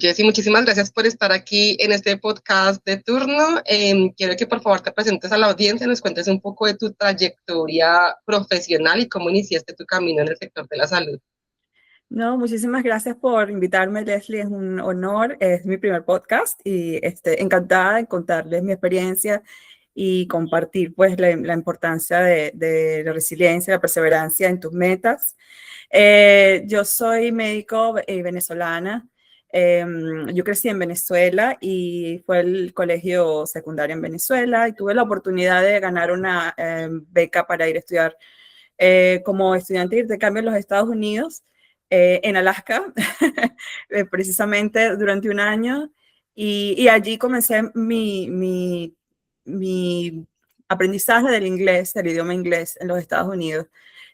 Jessy, muchísimas gracias por estar aquí en este podcast de turno. Quiero que por favor te presentes a la audiencia, nos cuentes un poco de tu trayectoria profesional y cómo iniciaste tu camino en el sector de la salud. No, muchísimas gracias por invitarme, Leslie. Es un honor, es mi primer podcast y encantada de contarles mi experiencia y compartir pues la importancia de la resiliencia, la perseverancia en tus metas. Yo soy médico venezolana. Yo crecí en Venezuela y fue el colegio secundario en Venezuela y tuve la oportunidad de ganar una beca para ir a estudiar como estudiante de intercambio en los Estados Unidos, en Alaska, precisamente durante un año. Y allí comencé mi aprendizaje del inglés, del idioma inglés en los Estados Unidos.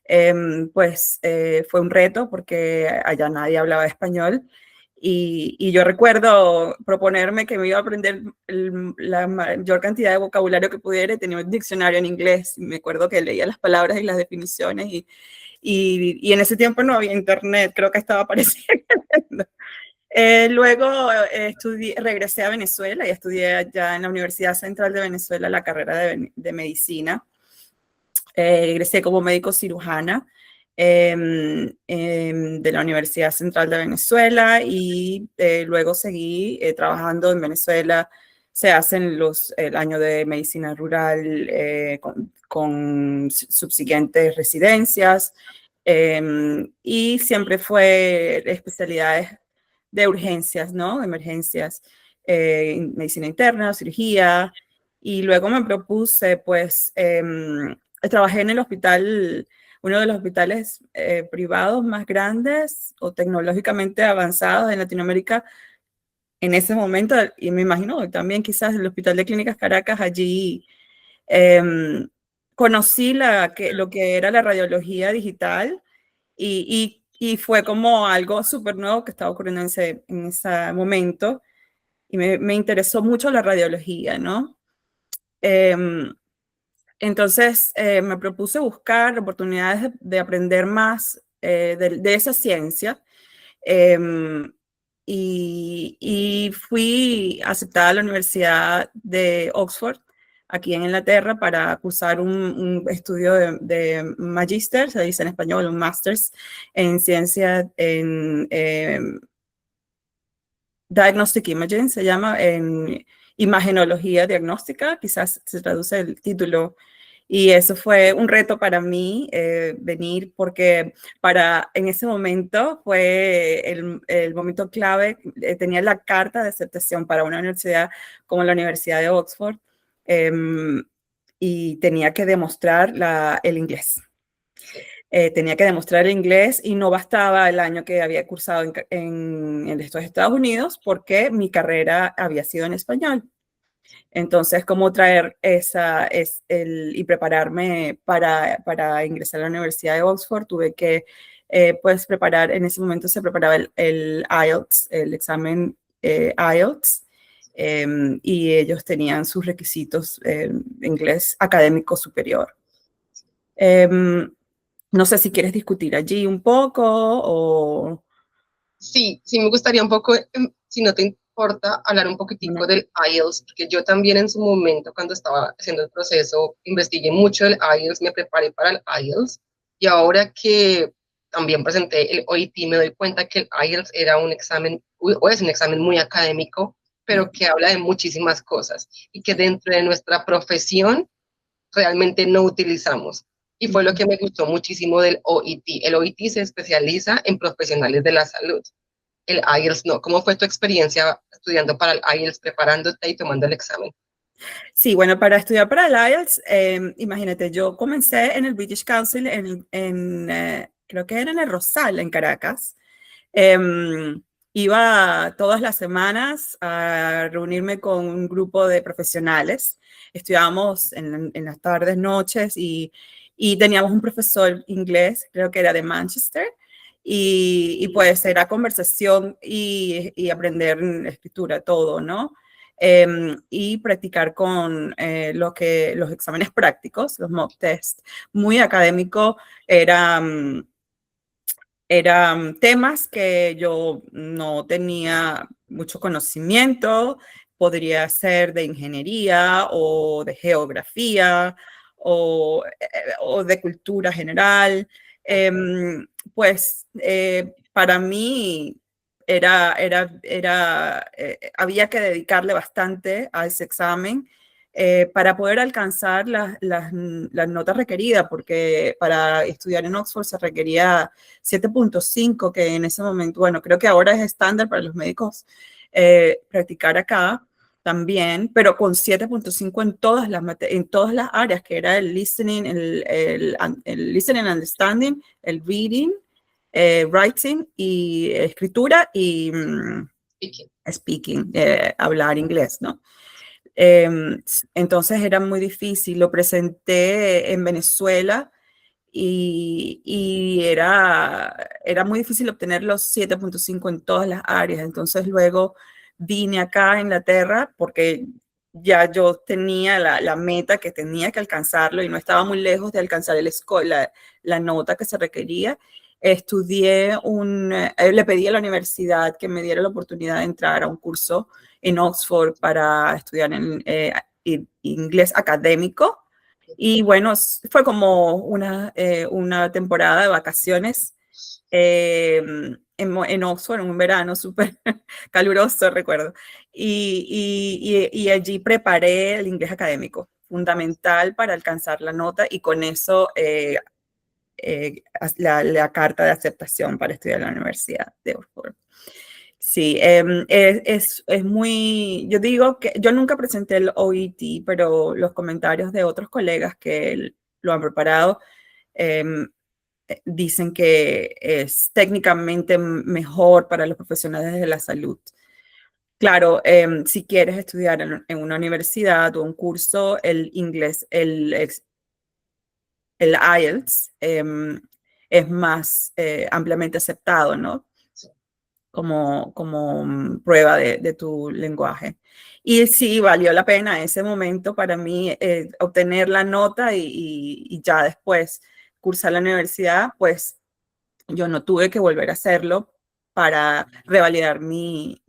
Fue un reto porque allá nadie hablaba español. Y yo recuerdo proponerme que me iba a aprender la mayor cantidad de vocabulario que pudiera y tenía un diccionario en inglés. Me acuerdo que leía las palabras y las definiciones y en ese tiempo no había internet, creo que estaba apareciendo. Luego regresé a Venezuela y estudié allá en la Universidad Central de Venezuela la carrera de medicina. Egresé como médico cirujana de la Universidad Central de Venezuela y luego seguí trabajando en Venezuela. Se hacen el año de medicina rural con subsiguientes residencias y siempre fue especialidades de urgencias, ¿no? Emergencias, medicina interna, cirugía. Y luego me propuse, pues, trabajé en el hospital, uno de los hospitales privados más grandes o tecnológicamente avanzados en Latinoamérica en ese momento, y me imagino también quizás el Hospital de Clínicas Caracas. Allí eh, conocí lo que era la radiología digital y fue como algo súper nuevo que estaba ocurriendo en ese momento y me interesó mucho la radiología, ¿no? Entonces me propuse buscar oportunidades de aprender más de esa ciencia eh, y fui aceptada a la Universidad de Oxford, aquí en Inglaterra, para cursar un estudio de magíster, se dice en español, un máster en ciencia en Diagnostic Imaging, se llama, en imagenología diagnóstica, quizás se traduce el título. Y eso fue un reto para mí, venir, porque en ese momento fue el momento clave. Tenía la carta de aceptación para una universidad como la Universidad de Oxford, eh, y tenía que demostrar el inglés. Tenía que demostrar el inglés y no bastaba el año que había cursado en estos Estados Unidos porque mi carrera había sido en español. Entonces, ¿cómo traer y prepararme para ingresar a la Universidad de Oxford? Tuve que, pues, preparar, en ese momento se preparaba el IELTS, el examen IELTS, y ellos tenían sus requisitos de inglés académico superior. No sé si quieres discutir allí un poco o... Sí, sí me gustaría un poco, si no te importa, hablar un poquitico del IELTS, porque yo también en su momento, cuando estaba haciendo el proceso, investigué mucho el IELTS, me preparé para el IELTS, y ahora que también presenté el OIT, me doy cuenta que el IELTS era un examen, o es un examen muy académico, pero que habla de muchísimas cosas, y que dentro de nuestra profesión realmente no utilizamos. Y fue lo que me gustó muchísimo del OIT. El OIT se especializa en profesionales de la salud. El IELTS no. ¿Cómo fue tu experiencia estudiando para el IELTS, preparándote y tomando el examen? Sí, bueno, para estudiar para el IELTS, imagínate, yo comencé en el British Council, creo que era en el Rosal, en Caracas. Iba todas las semanas a reunirme con un grupo de profesionales. Estudiábamos en las tardes, noches y teníamos un profesor inglés, creo que era de Manchester, y pues era conversación y aprender escritura, todo, ¿no? Y practicar con los exámenes prácticos, los mock tests, muy académico. Eran temas que yo no tenía mucho conocimiento, podría ser de ingeniería o de geografía o de cultura general. Pues para mí había que dedicarle bastante a ese examen para poder alcanzar las notas requeridas, porque para estudiar en Oxford se requería 7.5, que en ese momento, bueno, creo que ahora es estándar para los médicos practicar acá también, pero con 7.5 en todas las áreas, que era el listening, el listening and understanding, el reading, writing y escritura y speaking, hablar inglés, ¿no? Entonces era muy difícil. Lo presenté en Venezuela y era muy difícil obtener los 7.5 en todas las áreas. Entonces luego vine acá a Inglaterra porque ya yo tenía la meta que tenía que alcanzarlo y no estaba muy lejos de alcanzar la nota que se requería. Le pedí a la universidad que me diera la oportunidad de entrar a un curso en Oxford para estudiar en inglés académico. Y bueno, fue como una temporada de vacaciones en Oxford, en un verano súper caluroso, recuerdo. Y allí preparé el inglés académico, fundamental para alcanzar la nota y con eso la carta de aceptación para estudiar en la Universidad de Oxford. Sí, es muy, yo digo que yo nunca presenté el OET, pero los comentarios de otros colegas que lo han preparado dicen que es técnicamente mejor para los profesionales de la salud. Claro, si quieres estudiar en una universidad o un curso, el inglés, el IELTS es más ampliamente aceptado, ¿no? Como prueba de tu lenguaje. Y sí, valió la pena ese momento para mí obtener la nota y ya después cursar la universidad, pues yo no tuve que volver a hacerlo para revalidar mi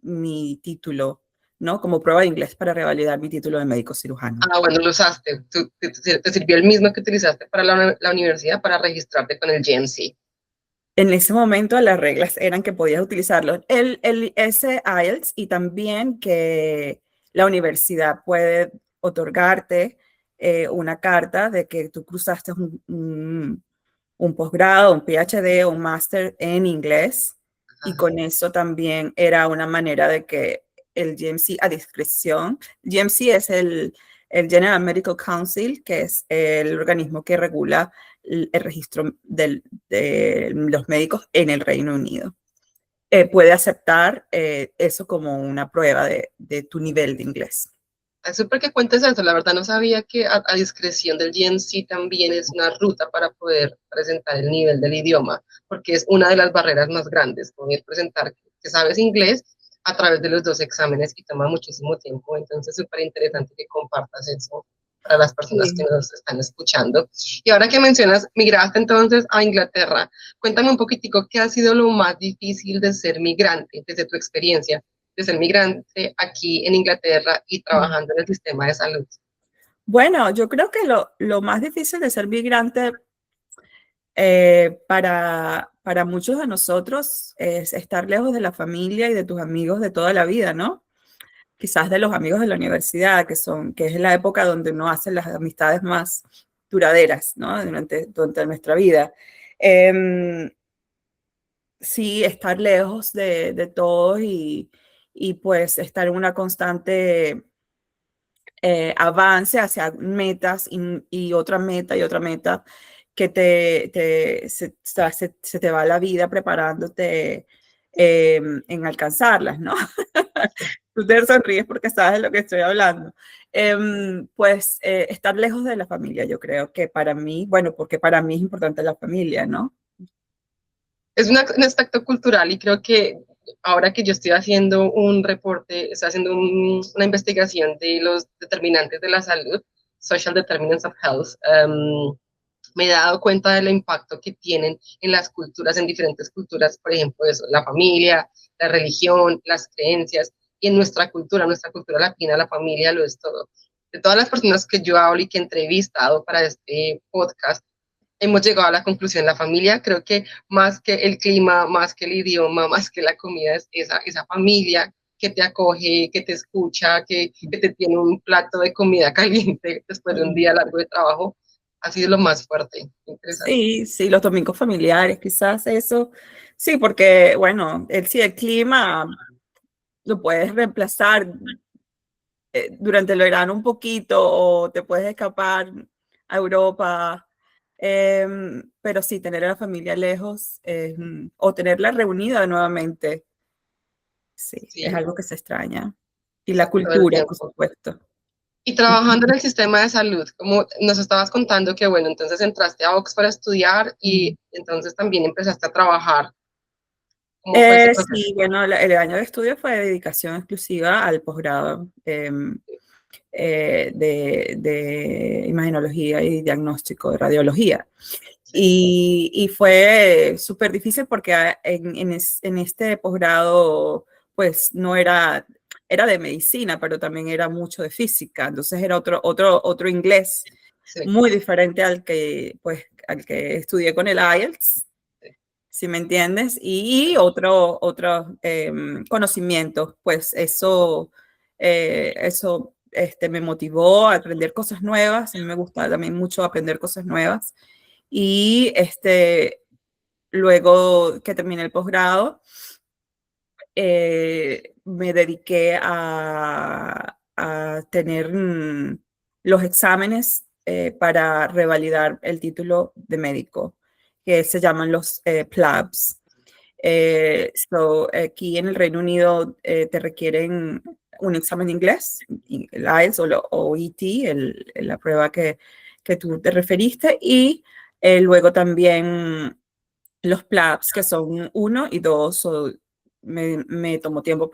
título, ¿no? Como prueba de inglés para revalidar mi título de médico cirujano. Ah, bueno, lo usaste. Te sirvió el mismo que utilizaste para la universidad para registrarte con el GMC. En ese momento las reglas eran que podías utilizarlo. Ese IELTS y también que la universidad puede otorgarte una carta de que tú cruzaste un posgrado, un PhD o un máster en inglés y con eso también era una manera de que el GMC a discreción, GMC es el General Medical Council, que es el organismo que regula el registro de los médicos en el Reino Unido. Puede aceptar eso como una prueba de tu nivel de inglés. Es súper que cuentes eso, la verdad no sabía que a discreción del GMC también es una ruta para poder presentar el nivel del idioma, porque es una de las barreras más grandes, poder presentar que sabes inglés a través de los dos exámenes y toma muchísimo tiempo, entonces súper interesante que compartas eso para las personas que Sí. nos están escuchando. Y ahora que mencionas, migraste entonces a Inglaterra, cuéntame un poquitico qué ha sido lo más difícil de ser migrante desde tu experiencia de ser migrante aquí en Inglaterra y trabajando en el sistema de salud? Bueno, yo creo que lo más difícil de ser migrante para muchos de nosotros es estar lejos de la familia y de tus amigos de toda la vida, ¿no? Quizás de los amigos de la universidad, que es la época donde uno hace las amistades más duraderas, ¿no? Durante nuestra vida. Eh, sí, estar lejos de todos y pues estar en una constante avance hacia metas y otra meta y otra meta que se te va la vida preparándote en alcanzarlas, ¿no? Tú te sonríes porque sabes de lo que estoy hablando. Pues estar lejos de la familia, yo creo que para mí, bueno, porque para mí es importante la familia, ¿no? Es un aspecto cultural y creo que ahora que yo estoy haciendo un reporte, estoy haciendo una investigación de los determinantes de la salud, Social Determinants of Health, me he dado cuenta del impacto que tienen en las culturas, en diferentes culturas, por ejemplo, eso, la familia, la religión, las creencias, y en nuestra cultura latina, la familia lo es todo. De todas las personas que yo hablo y que he entrevistado para este podcast, hemos llegado a la conclusión, la familia, creo que más que el clima, más que el idioma, más que la comida, es esa familia que te acoge, que te escucha, que te tiene un plato de comida caliente después de un día largo de trabajo, ha sido lo más fuerte. Interesante. Sí, sí, los domingos familiares, quizás eso. Sí, porque, bueno, el clima lo puedes reemplazar durante el verano un poquito o te puedes escapar a Europa. Pero sí, tener a la familia lejos o tenerla reunida nuevamente, sí, es Sí, algo que se extraña. Y la todo el cultura, por tiempo. supuesto. Y trabajando en el sistema de salud, como nos estabas contando que, bueno, entonces entraste a Oxford a estudiar y entonces también empezaste a trabajar. ¿Cómo fue ese proceso? Sí, bueno, el año de estudio fue de dedicación exclusiva al posgrado de imagenología y diagnóstico de radiología. Sí, Y fue súper difícil porque en este posgrado, pues no era de medicina, pero también era mucho de física. Entonces era otro inglés sí, muy diferente al que estudié con el IELTS, sí, si me entiendes, y otros conocimientos. Pues eso me motivó a aprender cosas nuevas. A mí me gusta también mucho aprender cosas nuevas. Y luego que terminé el posgrado, me dediqué a tener los exámenes para revalidar el título de médico, que se llaman los PLABs. Aquí en el Reino Unido te requieren un examen de inglés, el IELTS o ET, la prueba que tú te referiste, y luego también los PLABs, que son 1 y 2. Me tomó tiempo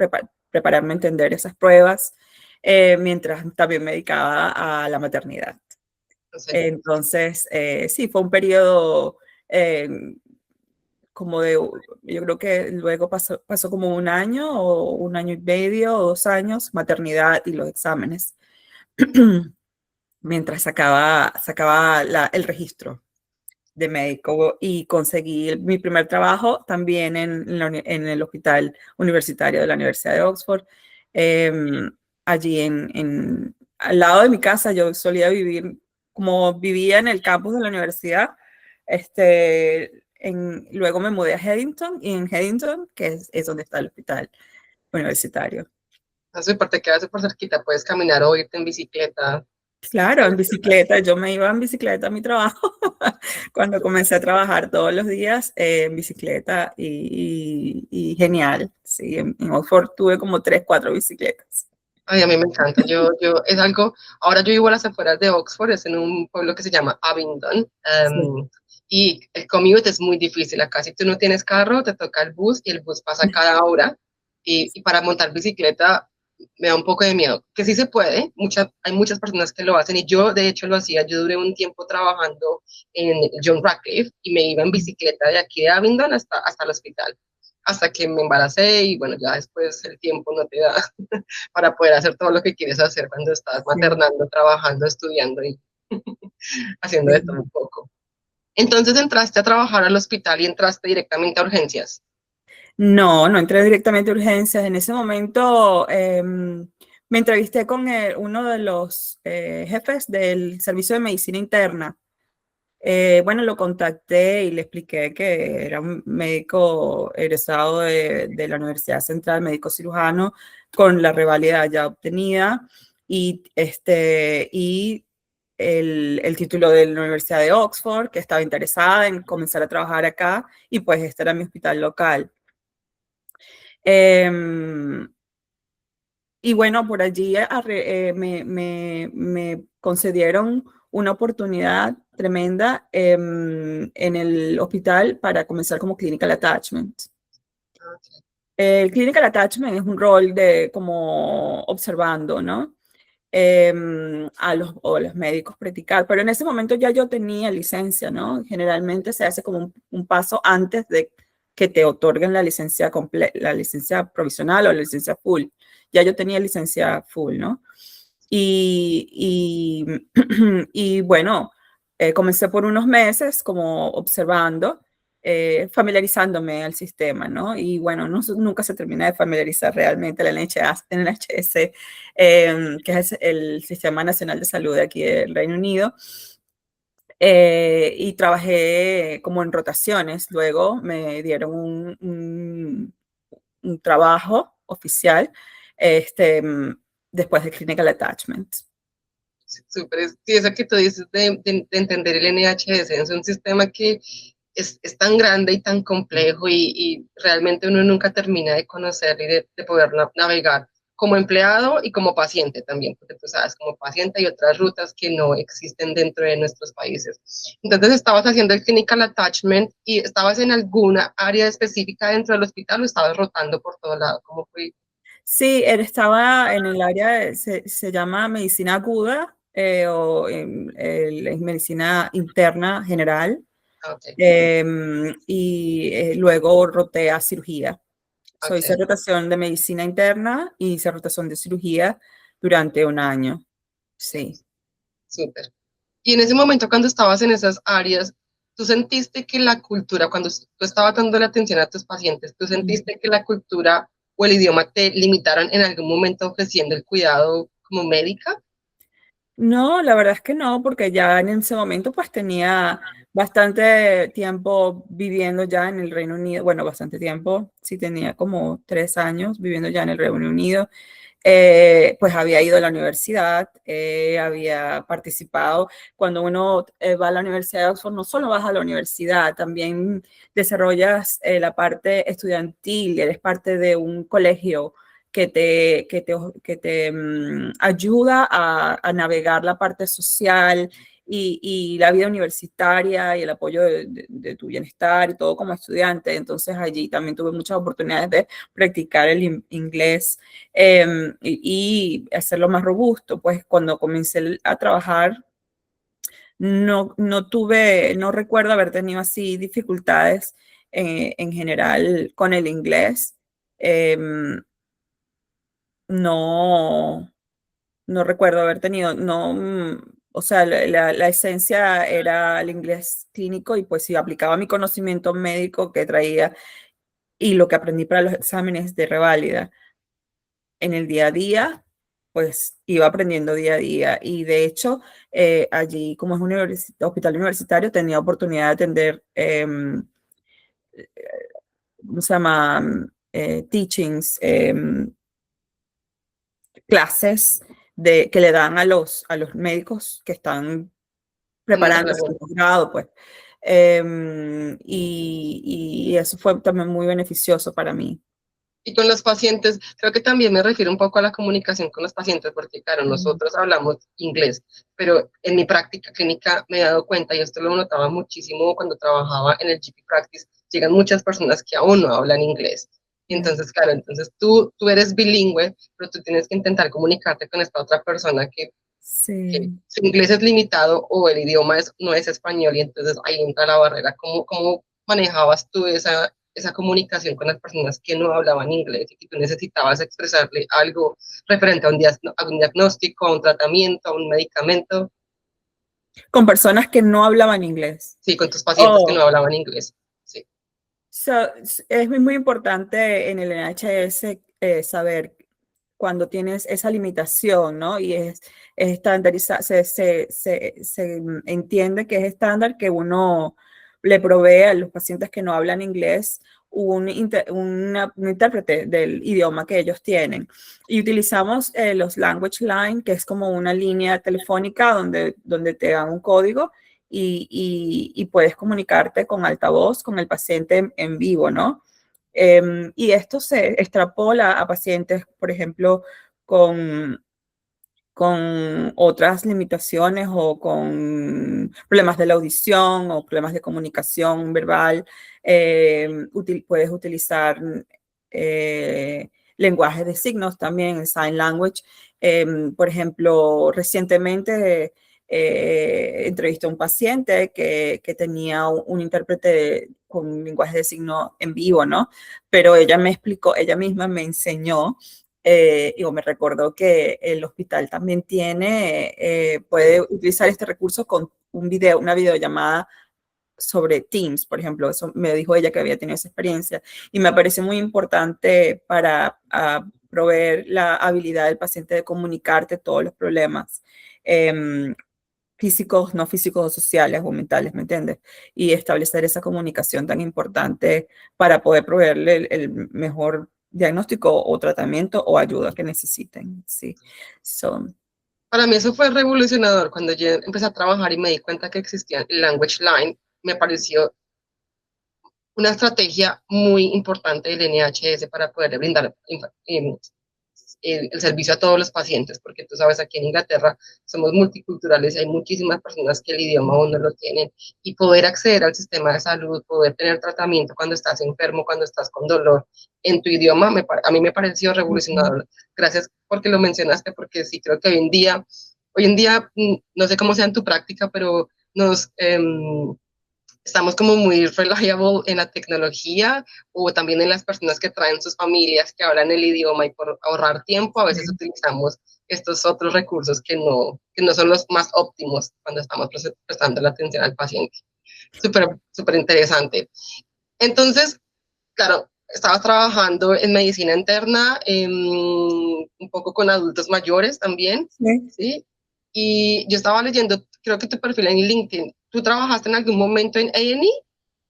prepararme a entender esas pruebas, mientras también me dedicaba a la maternidad. sí. Entonces, sí, fue un periodo eh, como yo creo que luego pasó como 1 año o 1 año y medio o 2 años, maternidad y los exámenes, mientras sacaba el registro de médico y conseguí mi primer trabajo también en el hospital universitario de la Universidad de Oxford. Allí al lado de mi casa yo solía vivir, como vivía en el campus de la universidad, luego me mudé a Headington y en Headington, que es donde está el hospital universitario. Entonces, te quedas súper cerquita, puedes caminar o irte en bicicleta. Claro, en bicicleta, yo me iba en bicicleta a mi trabajo cuando comencé a trabajar todos los días en bicicleta y genial, sí, en Oxford tuve como 3, 4 bicicletas. Ay, a mí me encanta. Es algo, ahora yo vivo a las afueras de Oxford, es en un pueblo que se llama Abingdon, Sí. y el commute es muy difícil acá. Si tú no tienes carro, te toca el bus y el bus pasa cada hora. Y para montar bicicleta me da un poco de miedo, que sí se puede, hay muchas personas que lo hacen y yo de hecho lo hacía. Yo duré un tiempo trabajando en John Radcliffe y me iba en bicicleta de aquí de Abingdon hasta el hospital, hasta que me embaracé y bueno, ya después el tiempo no te da para poder hacer todo lo que quieres hacer cuando estás Sí, maternando, trabajando, estudiando y haciendo de todo sí. un poco. Entonces entraste a trabajar al hospital y entraste directamente a urgencias. No, no entré directamente a urgencias. En ese momento me entrevisté con uno de los jefes del servicio de medicina interna. Bueno, lo contacté y le expliqué que era un médico egresado de la Universidad Central, médico cirujano, con la revalida ya obtenida y el título de la Universidad de Oxford, que estaba interesada en comenzar a trabajar acá, y pues este era mi hospital local. Em, y bueno, por allí me concedieron una oportunidad tremenda en el hospital para comenzar como clinical attachment. El clinical attachment es un rol de como observando, ¿no? A los médicos practicar, pero en ese momento ya yo tenía licencia, ¿no? Generalmente se hace como un paso antes de que te otorguen la licencia provisional o la licencia full. ya yo tenía licencia full, ¿no? Y, y bueno, comencé por unos meses como observando, familiarizándome al sistema, ¿no? Y bueno, nunca se termina de familiarizar realmente la NHS, que es el Sistema Nacional de Salud de aquí del Reino Unido. Y trabajé como en rotaciones. Luego me dieron un trabajo oficial este, después de Clinical Attachment. Súper, sí, eso que tú dices de entender el NHS, es un sistema que es tan grande y tan complejo y realmente uno nunca termina de conocer y de poder navegar como empleado y como paciente también, porque tú sabes, como paciente hay otras rutas que no existen dentro de nuestros países. Entonces, estabas haciendo el clinical attachment y estabas en alguna área específica dentro del hospital o estabas rotando por todo lado. ¿Cómo fue? Sí, él estaba en el área, se llama medicina aguda o medicina interna general. Okay, Y luego roté a cirugía. Hice okay, rotación de medicina interna y hice rotación de cirugía durante un año. sí, Sí. súper. Y en ese momento, cuando estabas en esas áreas, ¿tú sentiste que la cultura, cuando tú estabas dando la atención a tus pacientes, tú sentiste que la cultura o el idioma te limitaron en algún momento ofreciendo el cuidado como médica? No, la verdad es que no, porque ya en ese momento pues tenía bastante tiempo viviendo ya en el Reino Unido. Bueno, bastante tiempo, sí tenía como 3 años viviendo ya en el Reino Unido. Pues había ido a la universidad, había participado. Cuando uno va a la Universidad de Oxford, no solo vas a la universidad, también desarrollas la parte estudiantil, eres parte de un colegio que te ayuda a navegar la parte social y la vida universitaria y el apoyo de tu bienestar y todo como estudiante. Entonces allí también tuve muchas oportunidades de practicar el inglés y hacerlo más robusto. Pues cuando comencé a trabajar, no recuerdo haber tenido así dificultades en general con el inglés. No, no recuerdo haber tenido, no, o sea, la esencia era el inglés clínico y pues si aplicaba mi conocimiento médico que traía y lo que aprendí para los exámenes de reválida en el día a día, pues iba aprendiendo día a día. Y de hecho, allí, como es un hospital universitario, tenía oportunidad de atender, ¿cómo se llama? Teachings, clases que le dan a los médicos que están preparándose al posgrado, pues. Y eso fue también muy beneficioso para mí. Y con los pacientes, creo que también me refiero un poco a la comunicación con los pacientes, porque claro, nosotros hablamos inglés, pero en mi práctica clínica me he dado cuenta, y esto lo notaba muchísimo cuando trabajaba en el GP Practice, llegan muchas personas que aún no hablan inglés. Y Yeah. entonces, claro, entonces tú eres bilingüe, pero tú tienes que intentar comunicarte con esta otra persona que Sí. su inglés es limitado o el idioma no es español, y entonces ahí entra la barrera. ¿Cómo manejabas tú esa comunicación con las personas que no hablaban inglés y que tú necesitabas expresarle algo referente a un diagnóstico, a un tratamiento, a un medicamento? Con personas que no hablaban inglés. Sí, con tus pacientes que no Oh, hablaban inglés. Sí, es muy importante en el NHS saber cuando tienes esa limitación, ¿no? Y es estandarizado, se entiende que es estándar que uno le provee a los pacientes que no hablan inglés un intérprete del idioma que ellos tienen. Y utilizamos los language line, que es como una línea telefónica donde te dan un código y puedes comunicarte con altavoz con el paciente en vivo, ¿no? Y esto se extrapola a pacientes, por ejemplo, con, con otras limitaciones o con problemas de la audición o problemas de comunicación verbal. Puedes utilizar lenguaje de signos también, sign language. Por ejemplo, recientemente entrevisté a un paciente que tenía un intérprete con lenguaje de signos en vivo, ¿no? Pero ella me explicó, ella misma me enseñó Digo, me recordó que el hospital también puede utilizar este recurso con una videollamada sobre Teams, por ejemplo. Eso me dijo ella que había tenido esa experiencia y me parece muy importante para proveer la habilidad del paciente de comunicarte todos los problemas físicos, no físicos o sociales o mentales, ¿me entiendes? Y establecer esa comunicación tan importante para poder proveerle el mejor diagnóstico o tratamiento o ayuda que necesiten, sí. So, Para mí eso fue revolucionador cuando yo empecé a trabajar y me di cuenta que existía el Language Line. Me pareció una estrategia muy importante del NHS para poder brindar el servicio a todos los pacientes, porque tú sabes, aquí en Inglaterra somos multiculturales y hay muchísimas personas que el idioma aún no lo tienen, y poder acceder al sistema de salud, poder tener tratamiento cuando estás enfermo, cuando estás con dolor en tu idioma, a mí me pareció revolucionador. Gracias porque lo mencionaste, porque sí creo que hoy en día, no sé cómo sea en tu práctica, pero estamos como muy reliable en la tecnología o también en las personas que traen sus familias que hablan el idioma, y por ahorrar tiempo a veces utilizamos estos otros recursos que no son los más óptimos cuando estamos prestando la atención al paciente. Súper, súper interesante. Entonces, claro, estaba trabajando en medicina interna, un poco con adultos mayores también, sí. ¿sí? Y yo estaba leyendo, creo que tu perfil en LinkedIn. ¿Tú trabajaste en algún momento en A&E?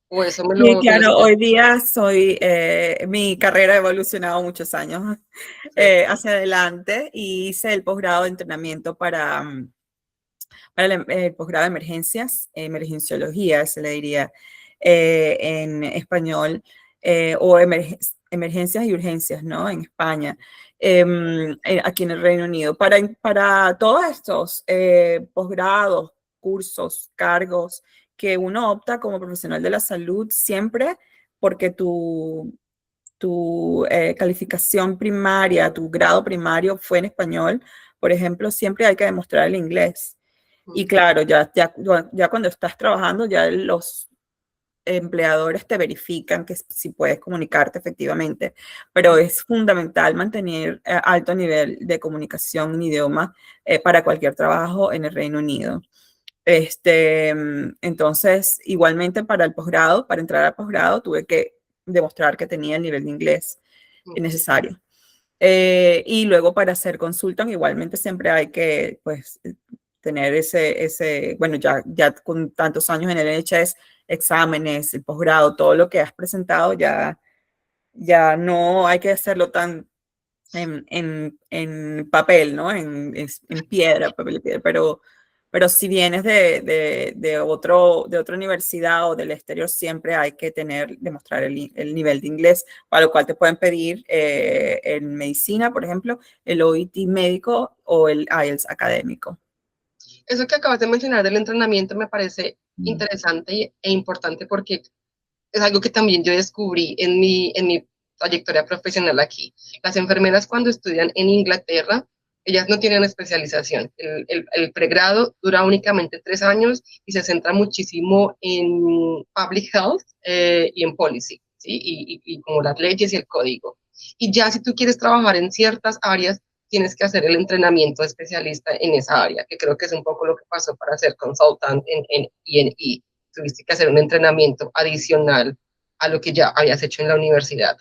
¿O eso Sí, me lo claro, sé? hoy día mi carrera ha evolucionado muchos años Sí, hacia adelante y hice el posgrado de entrenamiento para el posgrado de emergencias, emergenciología, se le diría en español, o emergencias y urgencias, ¿no? En España, aquí en el Reino Unido. Para todos estos posgrados, cursos, cargos que uno opta como profesional de la salud, siempre porque tu calificación primaria, tu grado primario fue en español, por ejemplo, siempre hay que demostrar el inglés. Y claro, ya cuando estás trabajando, ya los empleadores te verifican que si puedes comunicarte efectivamente, pero es fundamental mantener alto nivel de comunicación en idioma para cualquier trabajo en el Reino Unido. Entonces, igualmente para el posgrado, para entrar al posgrado, tuve que demostrar que tenía el nivel de inglés necesario. Y luego para hacer consultan, igualmente siempre hay que, pues, tener bueno, ya con tantos años en el NHS, exámenes, el posgrado, todo lo que has presentado, ya no hay que hacerlo tan en papel, ¿no? En piedra, papel y piedra, pero si vienes de otra universidad o del exterior, siempre hay que demostrar el nivel de inglés, para lo cual te pueden pedir en medicina, por ejemplo, el OIT médico o el IELTS académico. eso que acabas de mencionar del entrenamiento me parece interesante e importante, porque es algo que también yo descubrí en mi trayectoria profesional aquí. Las enfermeras, cuando estudian en Inglaterra, ellas no tienen especialización. El pregrado dura únicamente 3 años y se centra muchísimo en public health y en policy, ¿sí? Y como las leyes y el código. Y ya si tú quieres trabajar en ciertas áreas, tienes que hacer el entrenamiento de especialista en esa área, que creo que es un poco lo que pasó para ser consultant en E&E. Tuviste que hacer un entrenamiento adicional a lo que ya habías hecho en la universidad.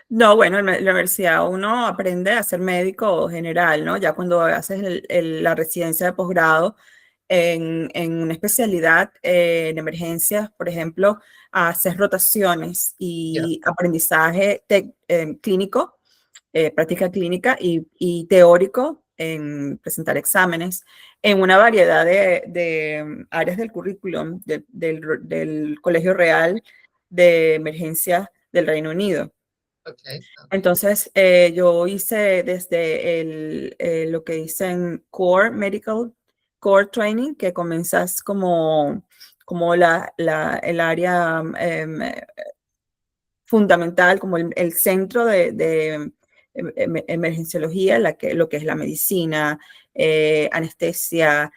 No, bueno, en la universidad uno aprende a ser médico general, ¿no? Ya cuando haces la residencia de posgrado en una especialidad en emergencias, por ejemplo, haces rotaciones Ya, y aprendizaje clínico, práctica clínica y teórico en presentar exámenes en una variedad de áreas del currículum del Colegio Real de Emergencias del Reino Unido. ok. Entonces, yo hice desde lo que dicen Core Training, que comenzas como el área fundamental, como el centro de emergenciología, lo que es la medicina, anestesia,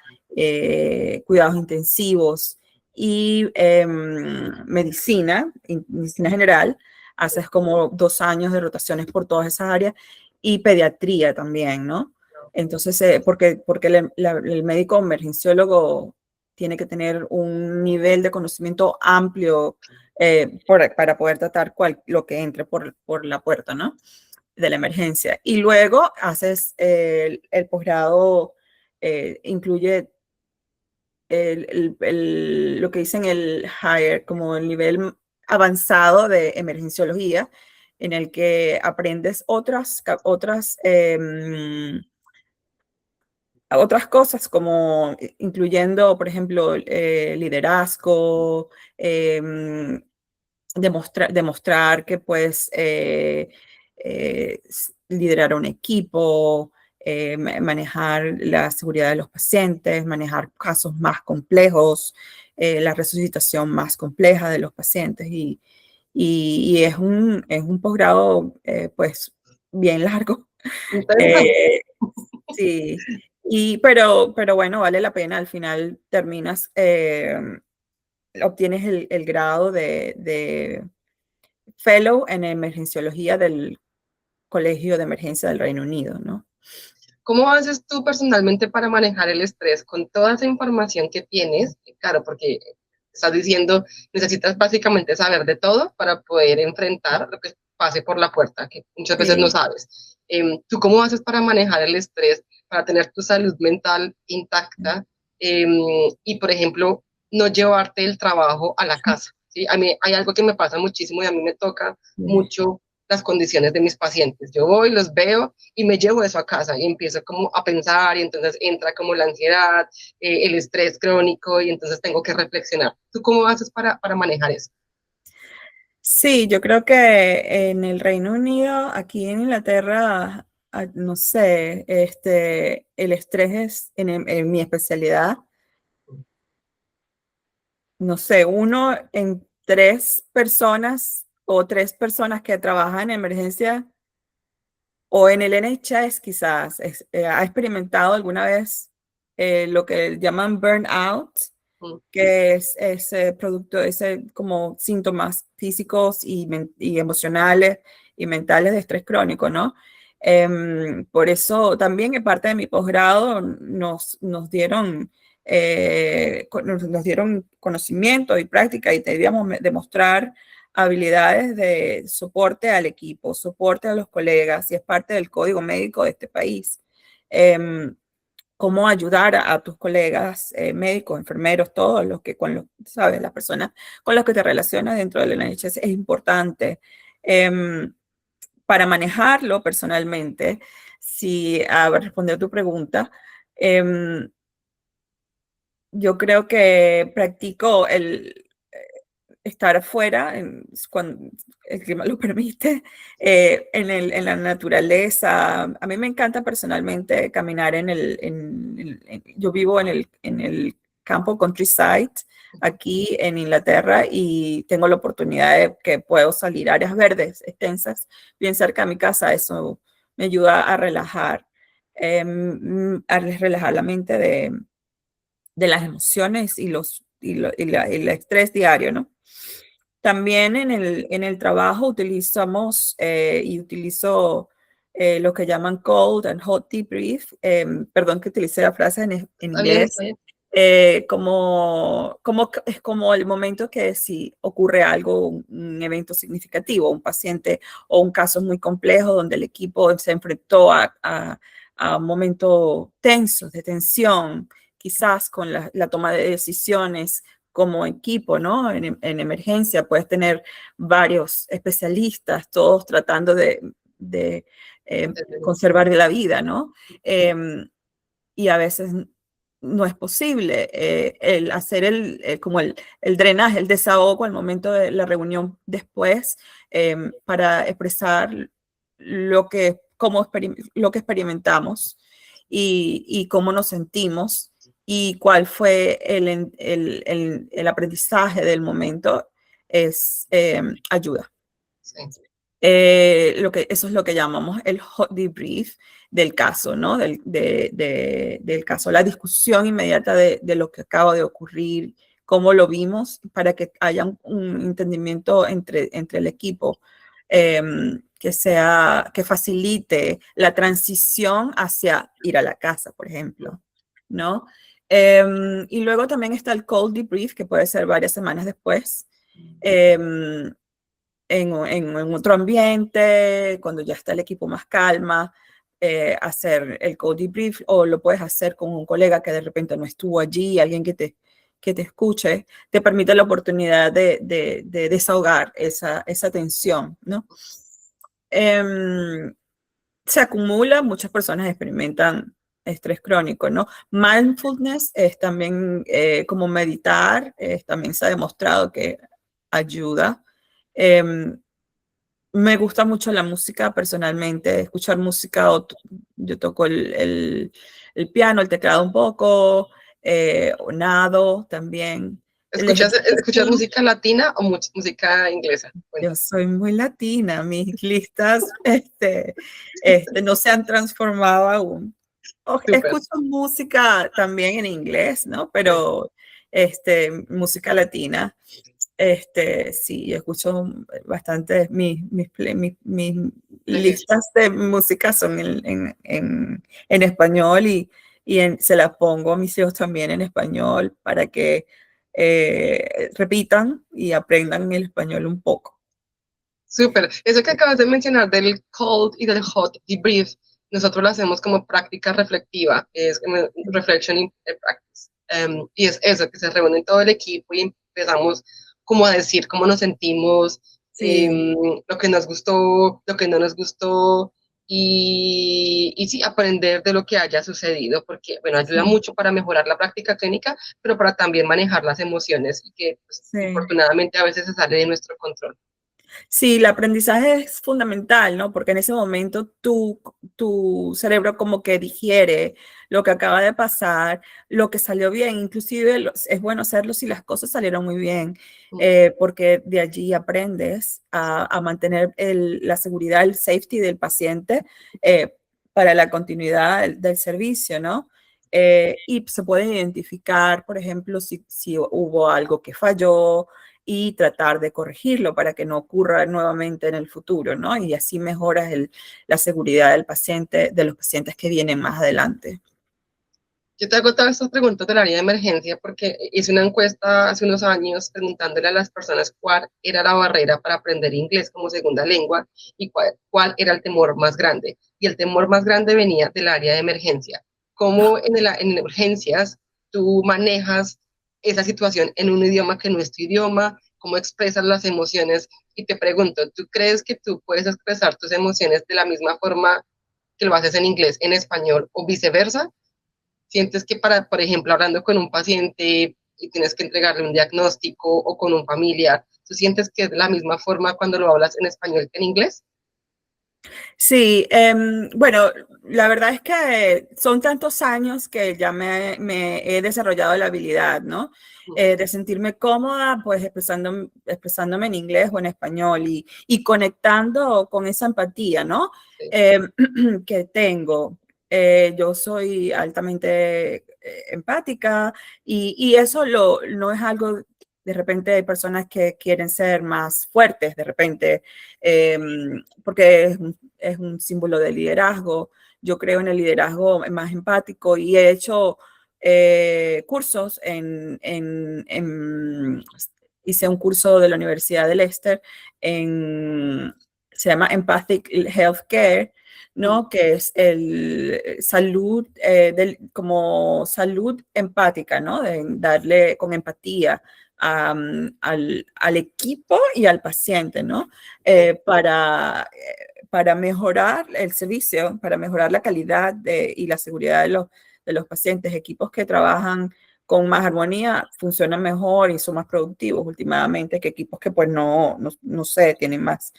cuidados intensivos y medicina general. Haces como 2 años de rotaciones por todas esas áreas y pediatría también, ¿no? Entonces, porque el médico emergenciólogo tiene que tener un nivel de conocimiento amplio para poder tratar lo que entre por la puerta, ¿no? De la emergencia. Y luego haces el posgrado, incluye lo que dicen el higher, como el nivel avanzado de emergenciología, en el que aprendes otras cosas, como incluyendo, por ejemplo, liderazgo, demostrar que puedes liderar un equipo, manejar la seguridad de los pacientes, manejar casos más complejos, la resucitación más compleja de los pacientes. Y es un posgrado, pues, bien largo. Interesante. Eh, sí, pero bueno, vale la pena. Al final terminas, obtienes el grado de Fellow en emergenciología del Colegio de Emergencia del Reino Unido, ¿no? ¿Cómo haces tú personalmente para manejar el estrés con toda esa información que tienes? Claro, porque estás diciendo, necesitas básicamente saber de todo para poder enfrentar lo que pase por la puerta, que muchas veces no Sí. sabes. ¿Tú cómo haces para manejar el estrés, para tener tu salud mental intacta y, por ejemplo, no llevarte el trabajo a la casa? ¿Sí? A mí hay algo que me pasa muchísimo y a mí me toca mucho las condiciones de mis pacientes. Yo voy, los veo y me llevo eso a casa y empiezo como a pensar y entonces entra como la ansiedad, el estrés crónico y entonces tengo que reflexionar. ¿Tú cómo haces para manejar eso? Sí, yo creo que en el Reino Unido, aquí en Inglaterra, no sé, el estrés es en mi especialidad, no sé, uno en tres personas o tres personas que trabajan en emergencia o en el NHS quizás, ha experimentado alguna vez lo que llaman burnout, Mm. que es ese producto, ese como síntomas físicos y emocionales y mentales de estrés crónico, ¿no? Por eso también en parte de mi posgrado nos dieron, nos dieron conocimiento y práctica y debíamos demostrar habilidades de soporte al equipo, soporte a los colegas, y es parte del código médico de este país. Cómo ayudar a tus colegas, médicos, enfermeros, todos los que, sabes, las personas con las que te relacionas dentro del NHS es importante. Para manejarlo personalmente, si a responder tu pregunta, yo creo que practico estar afuera cuando el clima lo permite, en la naturaleza. A mí me encanta personalmente caminar yo vivo en el campo countryside aquí en Inglaterra y tengo la oportunidad de que puedo salir a áreas verdes extensas bien cerca de mi casa. Eso me ayuda a relajar la mente de las emociones y el estrés diario, ¿no? También en el trabajo utilizamos y utilizo lo que llaman cold and hot debrief. Perdón que utilicé la frase en ¿Está bien? ¿Está inglés. bien? Es como el momento que si ocurre algo, un evento significativo, un paciente o un caso muy complejo donde el equipo se enfrentó a un momento tenso, de tensión, quizás con la toma de decisiones como equipo, ¿no? En emergencia puedes tener varios especialistas, todos tratando de conservar la vida, ¿no? Y a veces no es posible el hacer como el drenaje, el desahogo al momento de la reunión después para expresar lo que experimentamos y cómo nos sentimos y cuál fue el aprendizaje del momento es ayuda. Sí. Eso es lo que llamamos el hot debrief del caso, ¿no? Del caso, la discusión inmediata de lo que acaba de ocurrir, cómo lo vimos, para que haya un entendimiento entre el equipo. que facilite la transición hacia ir a la casa, por ejemplo, ¿no? Y luego también está el cold debrief, que puede ser varias semanas después, en otro ambiente, cuando ya está el equipo más calma, hacer el cold debrief, o lo puedes hacer con un colega que de repente no estuvo allí, alguien que te escuche, te permite la oportunidad de desahogar esa tensión, ¿no? Se acumula, muchas personas experimentan estrés crónico, ¿no? Mindfulness es también como meditar, también se ha demostrado que ayuda. Me gusta mucho la música personalmente, escuchar música, yo toco el piano, el teclado un poco, o nado también. El ¿Escuchas ejercicio, música latina o música inglesa? yo Cuéntame. soy muy latina, mis listas no se han transformado aún. Súper. Escucho música también en inglés, ¿no? Sí. Pero música latina. Sí, escucho bastante, mis Playlist. listas de música son en español y se las pongo a mis hijos también en español para que repitan y aprendan el español un poco. Súper. Eso que acabas de mencionar del cold y del hot debrief, nosotros lo hacemos como práctica reflectiva, es como reflection in practice. Y es eso, que se reúne todo el equipo y empezamos como a decir cómo nos sentimos, Sí, lo que nos gustó, lo que no nos gustó, y sí, aprender de lo que haya sucedido, porque, bueno, ayuda sí, mucho para mejorar la práctica clínica, pero para también manejar las emociones y que, pues, sí. infortunadamente a veces se sale de nuestro control. Sí, el aprendizaje es fundamental, ¿no? Porque en ese momento tu cerebro como que digiere lo que acaba de pasar, lo que salió bien, inclusive es bueno hacerlo si las cosas salieron muy bien, porque de allí aprendes a mantener la seguridad, el safety del paciente para la continuidad del servicio, ¿no? Y se puede identificar, por ejemplo, si hubo algo que falló, y tratar de corregirlo para que no ocurra nuevamente en el futuro, ¿no? Y así mejoras la seguridad del paciente, de los pacientes que vienen más adelante. Yo te hago todas estas preguntas del área de emergencia porque hice una encuesta hace unos años preguntándole a las personas cuál era la barrera para aprender inglés como segunda lengua y cuál era el temor más grande. Y el temor más grande venía del área de emergencia. ¿Cómo en urgencias tú manejas esa situación en un idioma que no es tu idioma? ¿Cómo expresas las emociones? Y te pregunto, ¿tú crees que tú puedes expresar tus emociones de la misma forma que lo haces en inglés, en español o viceversa? Sientes que para, por ejemplo, hablando con un paciente y tienes que entregarle un diagnóstico o con un familiar, ¿tú sientes que es de la misma forma cuando lo hablas en español que en inglés? Sí, bueno, la verdad es que son tantos años que ya me he desarrollado la habilidad, ¿no? De sentirme cómoda, pues expresándome en inglés o en español y conectando con esa empatía, ¿no? Sí. Em, que tengo. Yo soy altamente empática y eso no es algo, de repente hay personas que quieren ser más fuertes, de repente, porque es un símbolo de liderazgo. Yo creo en el liderazgo más empático y he hecho cursos hice un curso de la Universidad de Leicester se llama Empathic Healthcare, ¿no? Que es el salud, como salud empática, ¿no? De darle con empatía al equipo y al paciente, ¿no? Para mejorar el servicio, para mejorar la calidad y la seguridad de los pacientes. Equipos que trabajan con más armonía funcionan mejor y son más productivos últimamente que equipos que pues no sé, tienen más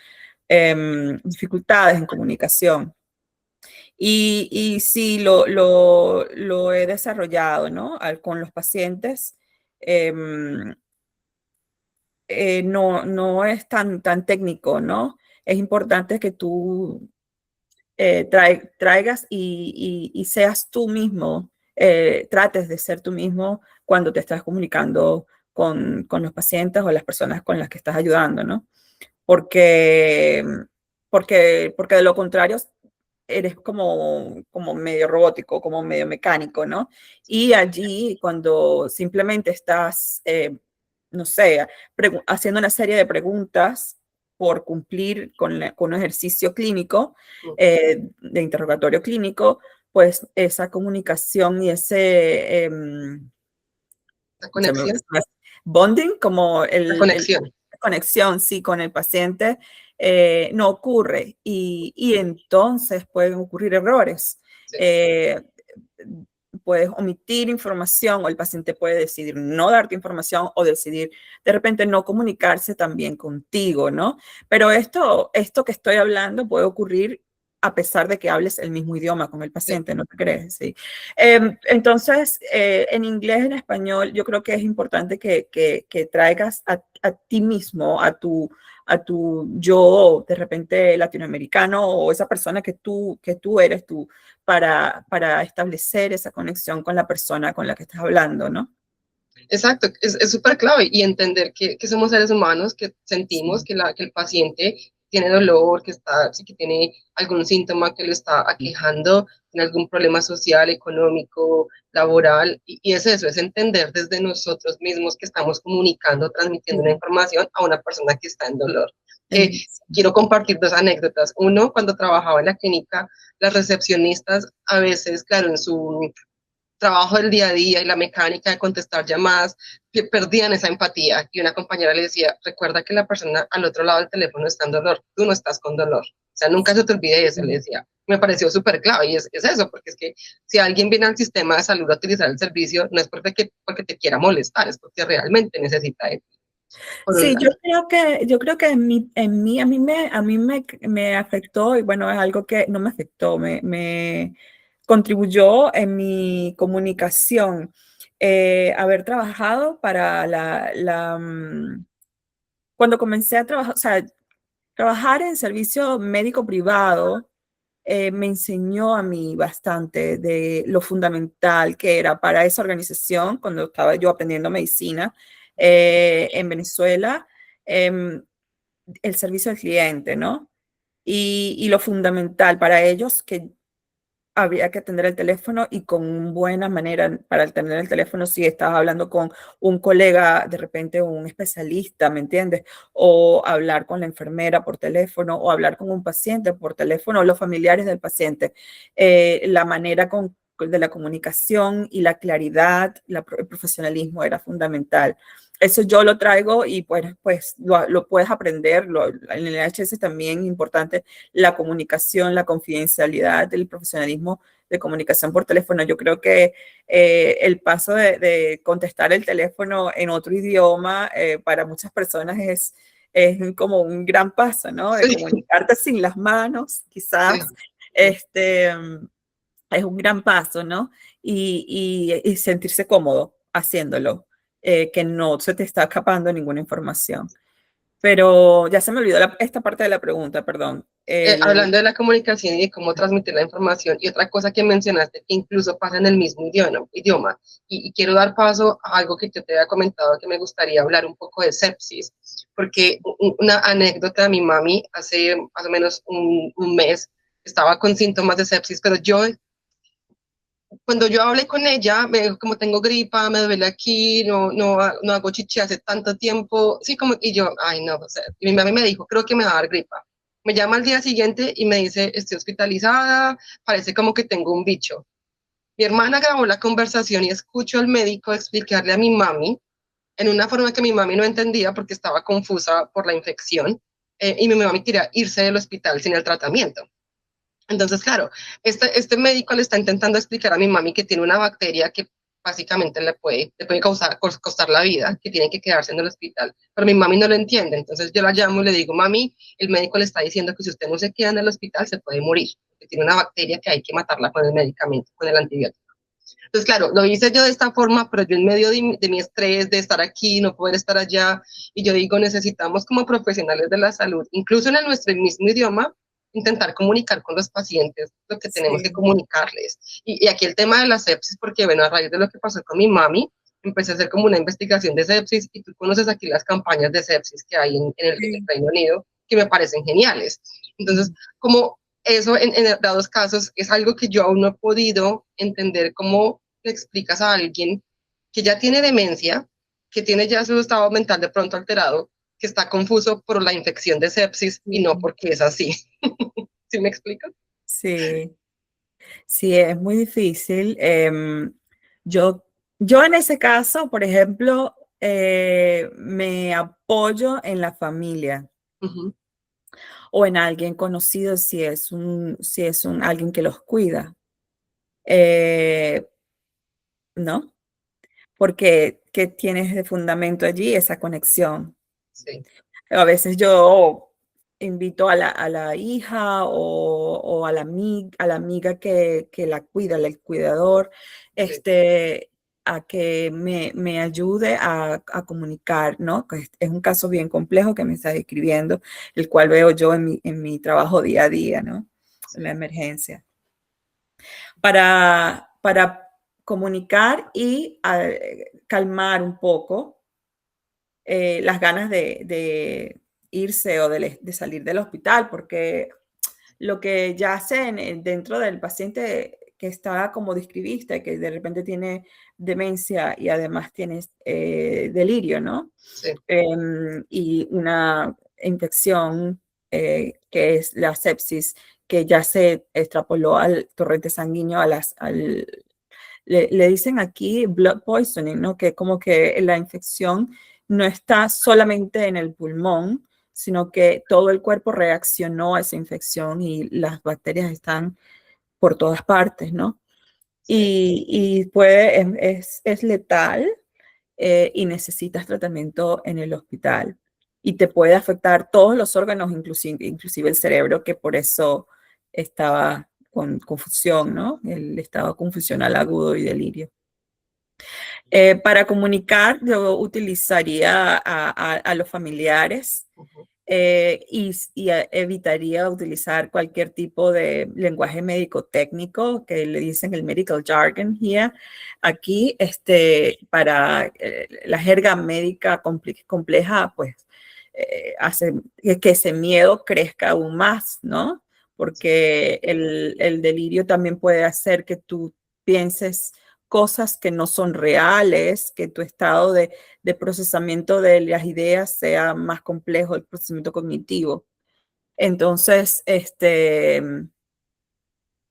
dificultades en comunicación. Y sí, lo he desarrollado, ¿no? Con los pacientes. em, no es tan técnico, ¿no? Es importante que tú traigas y seas tú mismo, trates de ser tú mismo cuando te estás comunicando con los pacientes o las personas con las que estás ayudando, ¿no? Porque, porque de lo contrario eres como medio robótico, como medio mecánico, ¿no? Y allí, cuando simplemente estás, no sé, haciendo una serie de preguntas por cumplir con un ejercicio clínico, de interrogatorio clínico, pues esa comunicación y ese La conexión. bonding, como La conexión. conexión, sí, con el paciente, no ocurre y entonces pueden ocurrir errores. Sí. Eh, Puedes omitir información o el paciente puede decidir no darte información o decidir de repente no comunicarse también contigo, ¿no? Pero esto que estoy hablando puede ocurrir a pesar de que hables el mismo idioma con el Sí. paciente, ¿no te crees? Sí. Entonces, en inglés, en español, yo creo que es importante que traigas a ti mismo, a tu yo de repente latinoamericano o esa persona que tú eres tú para establecer esa conexión con la persona con la que estás hablando, ¿no? Exacto, es súper clave y entender que somos seres humanos, que sentimos Sí. que el paciente tiene dolor, sí, que tiene algún síntoma que lo está aquejando, tiene algún problema social, económico, laboral, y es eso, es entender desde nosotros mismos que estamos comunicando, transmitiendo una Sí. información a una persona que está en dolor. Eh, Eh, Quiero compartir dos anécdotas. Uno, cuando trabajaba en la clínica, las recepcionistas a veces, claro, en su trabajo del día a día y la mecánica de contestar llamadas, que perdían esa empatía. Y una compañera le decía, recuerda que la persona al otro lado del teléfono está en dolor, tú no estás con dolor. O sea, nunca se te olvide eso, le decía. Me pareció súper clave y es eso, porque es que si alguien viene al sistema de salud a utilizar el servicio, no es porque te quiera molestar, es porque realmente necesita eso. Por un Sí, lado. yo creo que a mí me afectó y bueno, es algo que no me afectó, me contribuyó en mi comunicación. Haber trabajado para cuando comencé a trabajar, o sea, trabajar en servicio médico privado me enseñó a mí bastante de lo fundamental que era para esa organización cuando estaba yo aprendiendo medicina en Venezuela, eh, el servicio al cliente, ¿no? Y lo fundamental para ellos que había que atender el teléfono y con buena manera para atender el teléfono si estabas hablando con un colega, de repente un especialista, ¿me entiendes? O hablar con la enfermera por teléfono o hablar con un paciente por teléfono o los familiares del paciente. La manera de la comunicación y la claridad, el profesionalismo era fundamental. Eso yo lo traigo y pues lo puedes aprender. En el NHS también es importante la comunicación, la confidencialidad, el profesionalismo de comunicación por teléfono. Yo creo que el paso de contestar el teléfono en otro idioma para muchas personas es como un gran paso, ¿no? De Sí, comunicarte sin las manos, quizás. sí. Este, es un gran paso, ¿no? Y sentirse cómodo haciéndolo, que no se te está escapando ninguna información. Pero ya se me olvidó esta parte de la pregunta, perdón. Hablando de la comunicación y de cómo transmitir la información, y otra cosa que mencionaste, que incluso pasa en el mismo idioma y quiero dar paso a algo que yo te había comentado, que me gustaría hablar un poco de sepsis, porque una anécdota de mi mami, hace más o menos un mes, estaba con síntomas de sepsis, pero cuando yo hablé con ella, me dijo, como tengo gripa, me duele aquí, no hago chichi hace tanto tiempo, sí, como, y yo, ay, no, o sea, y mi mami me dijo, creo que me va a dar gripa. Me llama al día siguiente y me dice, estoy hospitalizada, parece como que tengo un bicho. Mi hermana grabó la conversación y escucho al médico explicarle a mi mami en una forma que mi mami no entendía porque estaba confusa por la infección, y mi mami quería irse del hospital sin el tratamiento. Entonces, claro, este médico le está intentando explicar a mi mami que tiene una bacteria que básicamente le puede costar la vida, que tiene que quedarse en el hospital. Pero mi mami no lo entiende. Entonces yo la llamo y le digo, mami, el médico le está diciendo que si usted no se queda en el hospital se puede morir, que tiene una bacteria que hay que matarla con el medicamento, con el antibiótico. Entonces, claro, lo hice yo de esta forma, pero yo en medio de mi estrés, de estar aquí, no poder estar allá, y yo digo, necesitamos como profesionales de la salud, incluso en nuestro mismo idioma, intentar comunicar con los pacientes lo que tenemos que Sí, comunicarles. Y aquí el tema de la sepsis, porque bueno, a raíz de lo que pasó con mi mami, empecé a hacer como una investigación de sepsis y tú conoces aquí las campañas de sepsis que hay en el sí, Reino Unido que me parecen geniales. Entonces, como eso en dados casos es algo que yo aún no he podido entender cómo le explicas a alguien que ya tiene demencia, que tiene ya su estado mental de pronto alterado, que está confuso por la infección de sepsis y no Sí, porque es así. ¿Sí me explico? sí, sí, es muy difícil. Yo, yo en ese caso, por ejemplo, me apoyo en la familia Ujú. o en alguien conocido si es un alguien que los cuida, eh, ¿no? Porque ¿qué tienes de fundamento allí? Esa conexión. Sí, A veces yo invito a la hija o a la amiga que la cuida, el cuidador, sí, a que me ayude a comunicar, ¿no? Que es un caso bien complejo que me estás describiendo, el cual veo yo en mi trabajo día a día, ¿no? En la sí, emergencia. Para comunicar y calmar un poco las ganas de irse o de salir del hospital, porque lo que yacen dentro del paciente que está como describiste, que de repente tiene demencia y además tiene delirio, ¿no? sí, Y una infección que es la sepsis, que ya se extrapoló al torrente sanguíneo, le dicen aquí blood poisoning, ¿no? Que como que la infección no está solamente en el pulmón, sino que todo el cuerpo reaccionó a esa infección y las bacterias están por todas partes, ¿no? sí, Y es letal y necesitas tratamiento en el hospital. Y te puede afectar todos los órganos, inclusive el cerebro, que por eso estaba con confusión, ¿no? El estado confusional agudo y delirio. Para comunicar, yo utilizaría a los familiares ujú, y evitaría utilizar cualquier tipo de lenguaje médico técnico que le dicen el medical jargon here. Aquí, para la jerga médica compleja, pues hace que ese miedo crezca aún más, ¿no? Porque el delirio también puede hacer que tú pienses cosas que no son reales, que tu estado de procesamiento de las ideas sea más complejo, el procesamiento cognitivo. Entonces,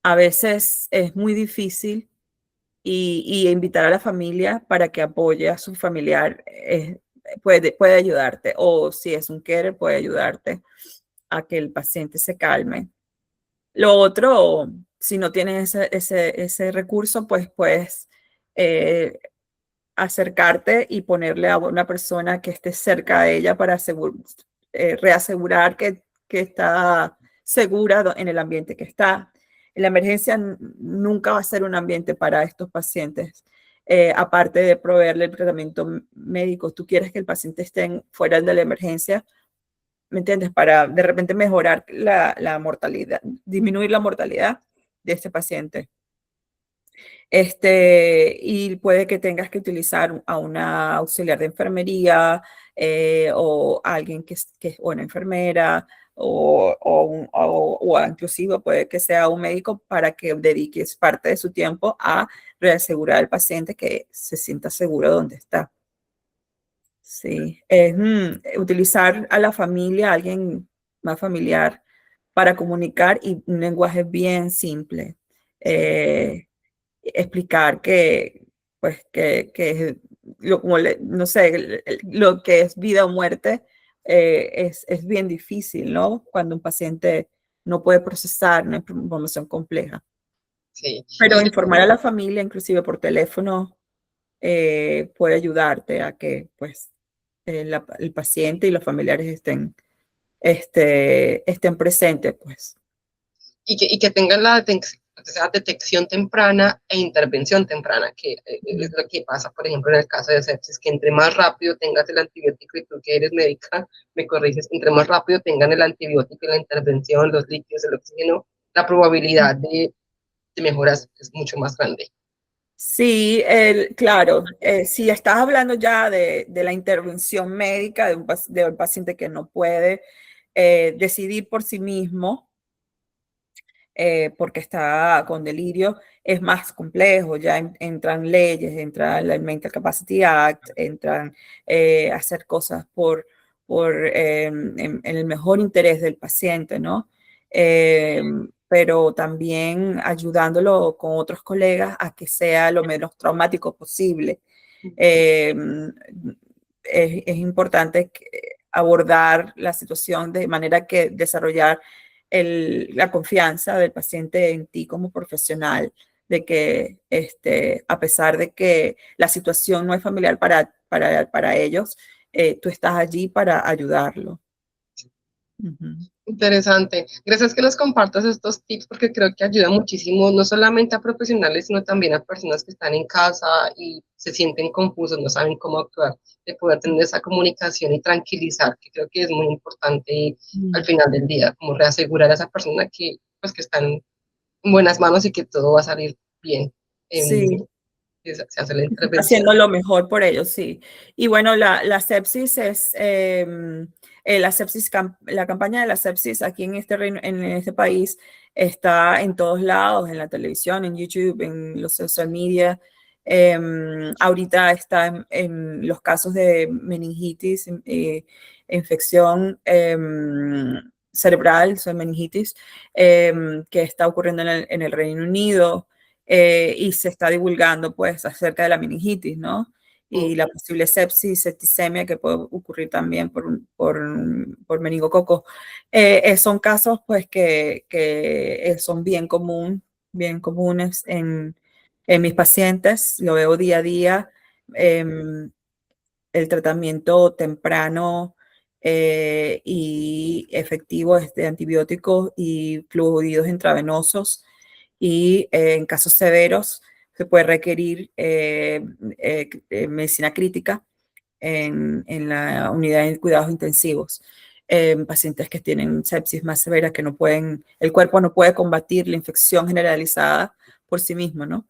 a veces es muy difícil y invitar a la familia para que apoye a su familiar puede ayudarte, o si es un carer, puede ayudarte a que el paciente se calme. Lo otro, si no tienes ese recurso, pues puedes eh, acercarte y ponerle a una persona que esté cerca de ella para reasegurar que está segura en el ambiente que está. La emergencia nunca va a ser un ambiente para estos pacientes. Aparte de proveerle el tratamiento médico, tú quieres que el paciente esté fuera de la emergencia, ¿me entiendes? Para de repente mejorar la mortalidad, disminuir la mortalidad de este paciente. Y puede que tengas que utilizar a una auxiliar de enfermería o alguien que es una enfermera o inclusive puede que sea un médico para que dediques parte de su tiempo a reasegurar al paciente que se sienta seguro donde está. Sí, utilizar a la familia, alguien más familiar, para comunicar y un lenguaje bien simple. sí. Explicar pues, que no sé, lo que es vida o muerte es bien difícil, ¿no? Cuando un paciente no puede procesar una información compleja. Sí, Pero y informar a la familia, inclusive por teléfono, puede ayudarte a que, pues, el paciente y los familiares estén presentes, pues. que tengan o sea, detección temprana e intervención temprana, que es lo que pasa, por ejemplo, en el caso de sepsis, que entre más rápido tengas el antibiótico, y tú que eres médica, me corriges, entre más rápido tengan el antibiótico y la intervención, los líquidos, el oxígeno, la probabilidad de mejoras es mucho más grande. Sí, claro, si estás hablando ya de la intervención médica de un paciente que no puede, decidir por sí mismo porque está con delirio, es más complejo. Ya entran leyes, entra el Mental Capacity Act, entran hacer cosas en el mejor interés del paciente, ¿no? Pero también ayudándolo con otros colegas a que sea lo menos traumático posible. Eh, es importante abordar la situación de manera que desarrollar la confianza del paciente en ti como profesional, de que a pesar de que la situación no es familiar para ellos, tú estás allí para ayudarlo. Uh-huh. Interesante. Gracias que nos compartas estos tips porque creo que ayuda muchísimo, no solamente a profesionales, sino también a personas que están en casa y se sienten confusos, no saben cómo actuar, de poder tener esa comunicación y tranquilizar, que creo que es muy importante al final del día, como reasegurar a esa persona que, pues, que están en buenas manos y que todo va a salir bien. Sí. Se hace la intervención. Haciendo lo mejor por ellos, sí. Y bueno, la sepsis es, la campaña de la sepsis aquí en en este país está en todos lados, en la televisión, en YouTube, en los social media. Ahorita está en los casos de meningitis, infección cerebral, meningitis, que está ocurriendo en el Reino Unido. Y se está divulgando pues acerca de la meningitis, ¿no? Y la posible sepsis, septicemia que puede ocurrir también por meningococo. Son casos pues que son bien comunes en mis pacientes, lo veo día a día. El tratamiento temprano y efectivo es de antibióticos y fluidos intravenosos, y en casos severos se puede requerir medicina crítica en la unidad de cuidados intensivos. Pacientes que tienen sepsis más severa, que no pueden, el cuerpo no puede combatir la infección generalizada por sí mismo, ¿no?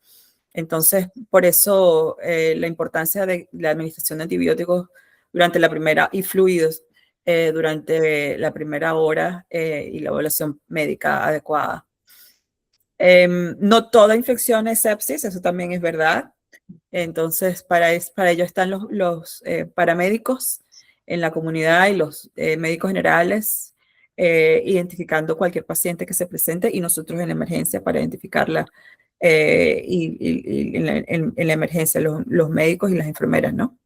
Entonces, por eso la importancia de la administración de antibióticos durante la primera y fluidos durante la primera hora y la evaluación médica adecuada. No toda infección es sepsis, eso también es verdad. Entonces, para ello están los paramédicos en la comunidad y los médicos generales identificando cualquier paciente que se presente, y nosotros en la emergencia para identificarla y en la emergencia los médicos y las enfermeras, ¿no?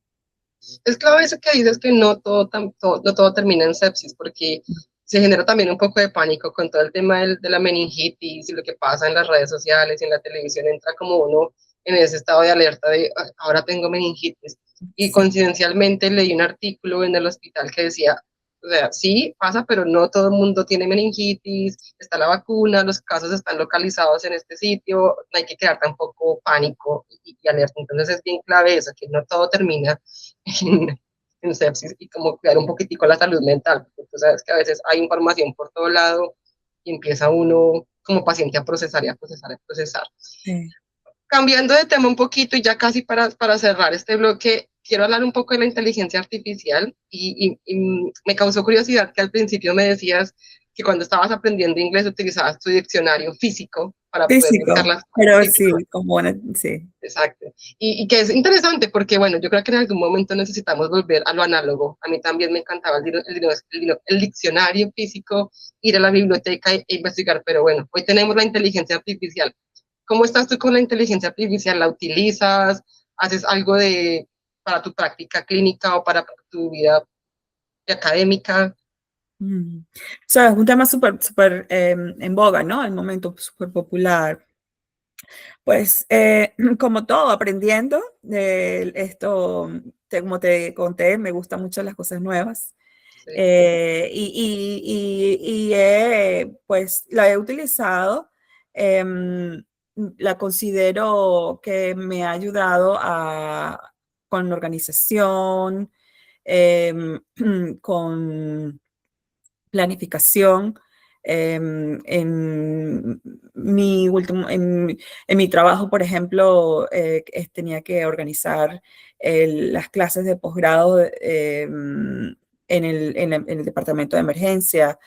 Es clave eso que dices que no todo termina en sepsis, porque se genera también un poco de pánico con todo el tema de la meningitis y lo que pasa en las redes sociales y en la televisión. Entra como uno en ese estado de alerta de ahora tengo meningitis. Y Sí. coincidencialmente leí un artículo en el hospital que decía, o sea, sí pasa, pero no todo el mundo tiene meningitis, está la vacuna, los casos están localizados en este sitio, no hay que quedar tampoco pánico y alerta. Entonces es bien clave eso, que no todo termina en sepsis, y como cuidar un poquitico la salud mental, porque tú sabes que a veces hay información por todo lado y empieza uno como paciente a procesar y a procesar y a procesar. Sí. Cambiando de tema un poquito y ya casi para cerrar este bloque, quiero hablar un poco de la inteligencia artificial y me causó curiosidad que al principio me decías que cuando estabas aprendiendo inglés utilizabas tu diccionario físico para poder buscar Físico, las pero sí, típicas. sí. Exacto. Y que es interesante porque, bueno, yo creo que en algún momento necesitamos volver a lo análogo. A mí también me encantaba el diccionario físico, ir a la biblioteca e investigar, pero bueno, hoy tenemos la inteligencia artificial. ¿Cómo estás tú con la inteligencia artificial? ¿La utilizas? ¿Haces algo para tu práctica clínica o para tu vida académica? O sea, es un tema súper en boga, ¿no? Al momento súper popular. Pues como todo, aprendiendo esto, como te conté, me gustan mucho las cosas nuevas. Sí. Pues la he utilizado, em, la considero que me ha ayudado con organización, em, con planificación. En en mi trabajo, por ejemplo, tenía que organizar las clases de posgrado en el departamento de emergencia,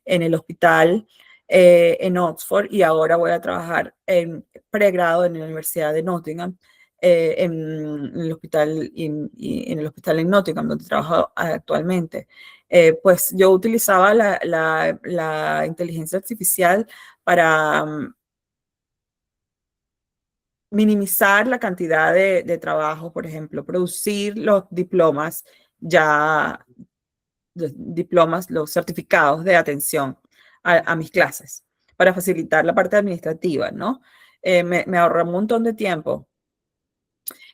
en el hospital en Oxford, y ahora voy a trabajar en pregrado en la Universidad de Nottingham, en el hospital, y en el hospital en Nottingham, donde trabajo actualmente. Pues yo utilizaba la inteligencia artificial para minimizar la cantidad de trabajo, por ejemplo, producir los diplomas ya, los certificados de atención a mis clases, para facilitar la parte administrativa, ¿no? Me ahorra un montón de tiempo.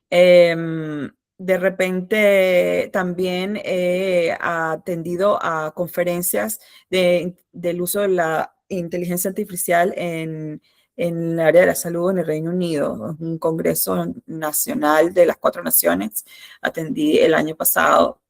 De repente también he atendido a conferencias del uso de la inteligencia artificial en el área de la salud en el Reino Unido, un congreso nacional de las 4 naciones. Atendí el año pasado.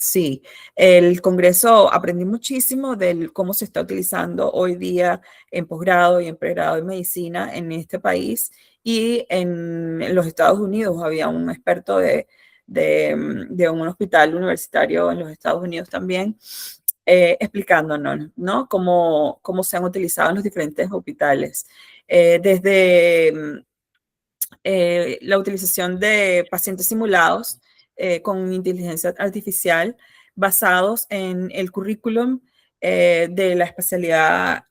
Sí, el Congreso aprendí muchísimo de cómo se está utilizando hoy día en posgrado y en pregrado de medicina en este país, y en los Estados Unidos había un experto de un hospital universitario en los Estados Unidos también, explicándonos, ¿no? Cómo se han utilizado en los diferentes hospitales. Desde la utilización de pacientes simulados con inteligencia artificial basados en el currículum de la especialidad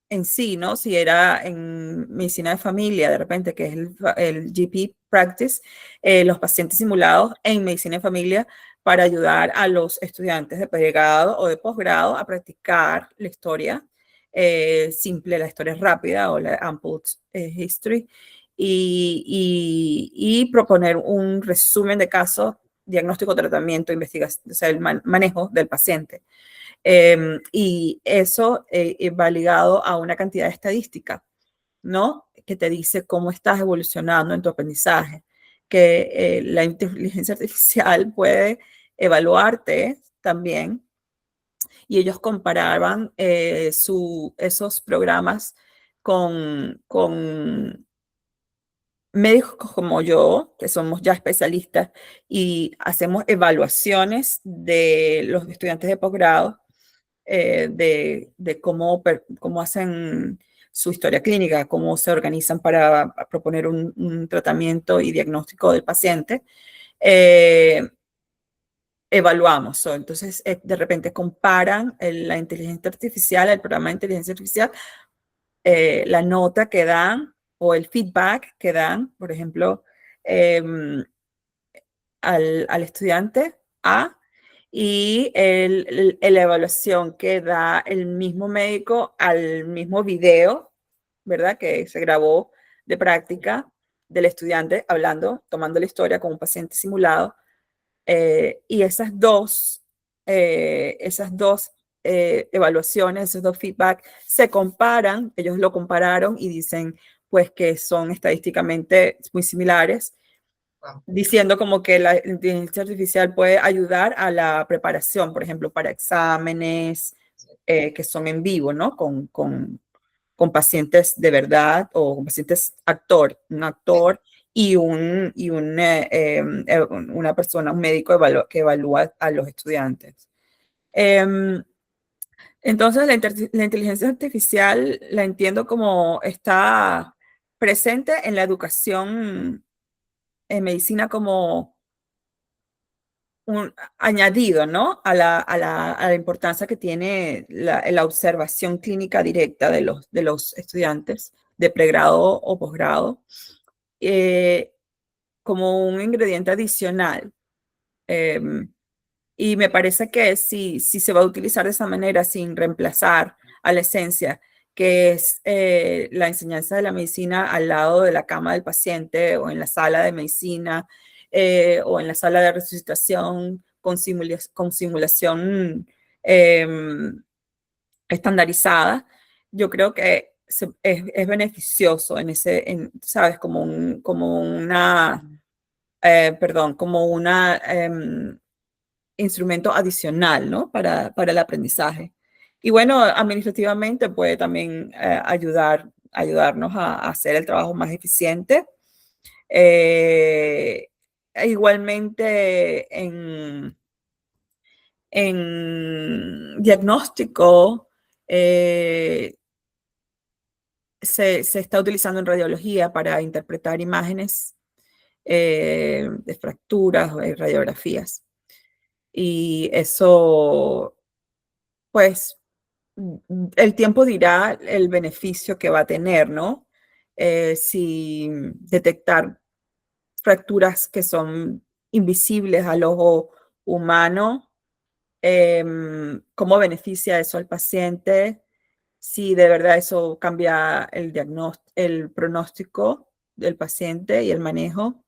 en sí, ¿no? Si era en medicina de familia, de repente, que es el GP Practice, los pacientes simulados en medicina de familia, para ayudar a los estudiantes de pregrado o de posgrado a practicar la historia simple, la historia rápida o la Ample History, y proponer un resumen de caso, diagnóstico, tratamiento, investigación, o sea, el manejo del paciente. Y eso va ligado a una cantidad de estadística, ¿no? Que te dice cómo estás evolucionando en tu aprendizaje, que la inteligencia artificial puede evaluarte también. Y ellos comparaban esos programas con médicos como yo, que somos ya especialistas, y hacemos evaluaciones de los estudiantes de posgrado, de cómo hacen su historia clínica, cómo se organizan para proponer un tratamiento y diagnóstico del paciente. Evaluamos. Entonces, de repente comparan la inteligencia artificial, el programa de inteligencia artificial, la nota que dan o el feedback que dan, por ejemplo, al estudiante A, y la evaluación que da el mismo médico al mismo video, ¿verdad? Que se grabó de práctica del estudiante hablando, tomando la historia con un paciente simulado. Y esas dos evaluaciones, esos dos feedback se comparan, ellos lo compararon y dicen pues que son estadísticamente muy similares, diciendo como que la inteligencia artificial puede ayudar a la preparación, por ejemplo, para exámenes que son en vivo, ¿no? Con pacientes de verdad, o con pacientes un actor una persona, un médico que evalúa a los estudiantes. Entonces, la inteligencia artificial la entiendo como está presente en la educación en medicina como un añadido, ¿no? A la importancia que tiene la observación clínica directa de los estudiantes de pregrado o posgrado, como un ingrediente adicional. Y me parece que si se va a utilizar de esa manera, sin reemplazar a la esencia, que es la enseñanza de la medicina al lado de la cama del paciente, o en la sala de medicina, o en la sala de resucitación con simulación estandarizada, yo creo que es beneficioso ¿sabes? Como un instrumento adicional, ¿no? Para el aprendizaje. Y bueno, administrativamente puede también ayudarnos a hacer el trabajo más eficiente. Igualmente En diagnóstico, se está utilizando en radiología para interpretar imágenes de fracturas o de radiografías. Y eso, pues, el tiempo dirá el beneficio que va a tener, ¿no? Si detectar fracturas que son invisibles al ojo humano, cómo beneficia eso al paciente, si de verdad eso cambia el pronóstico del paciente y el manejo.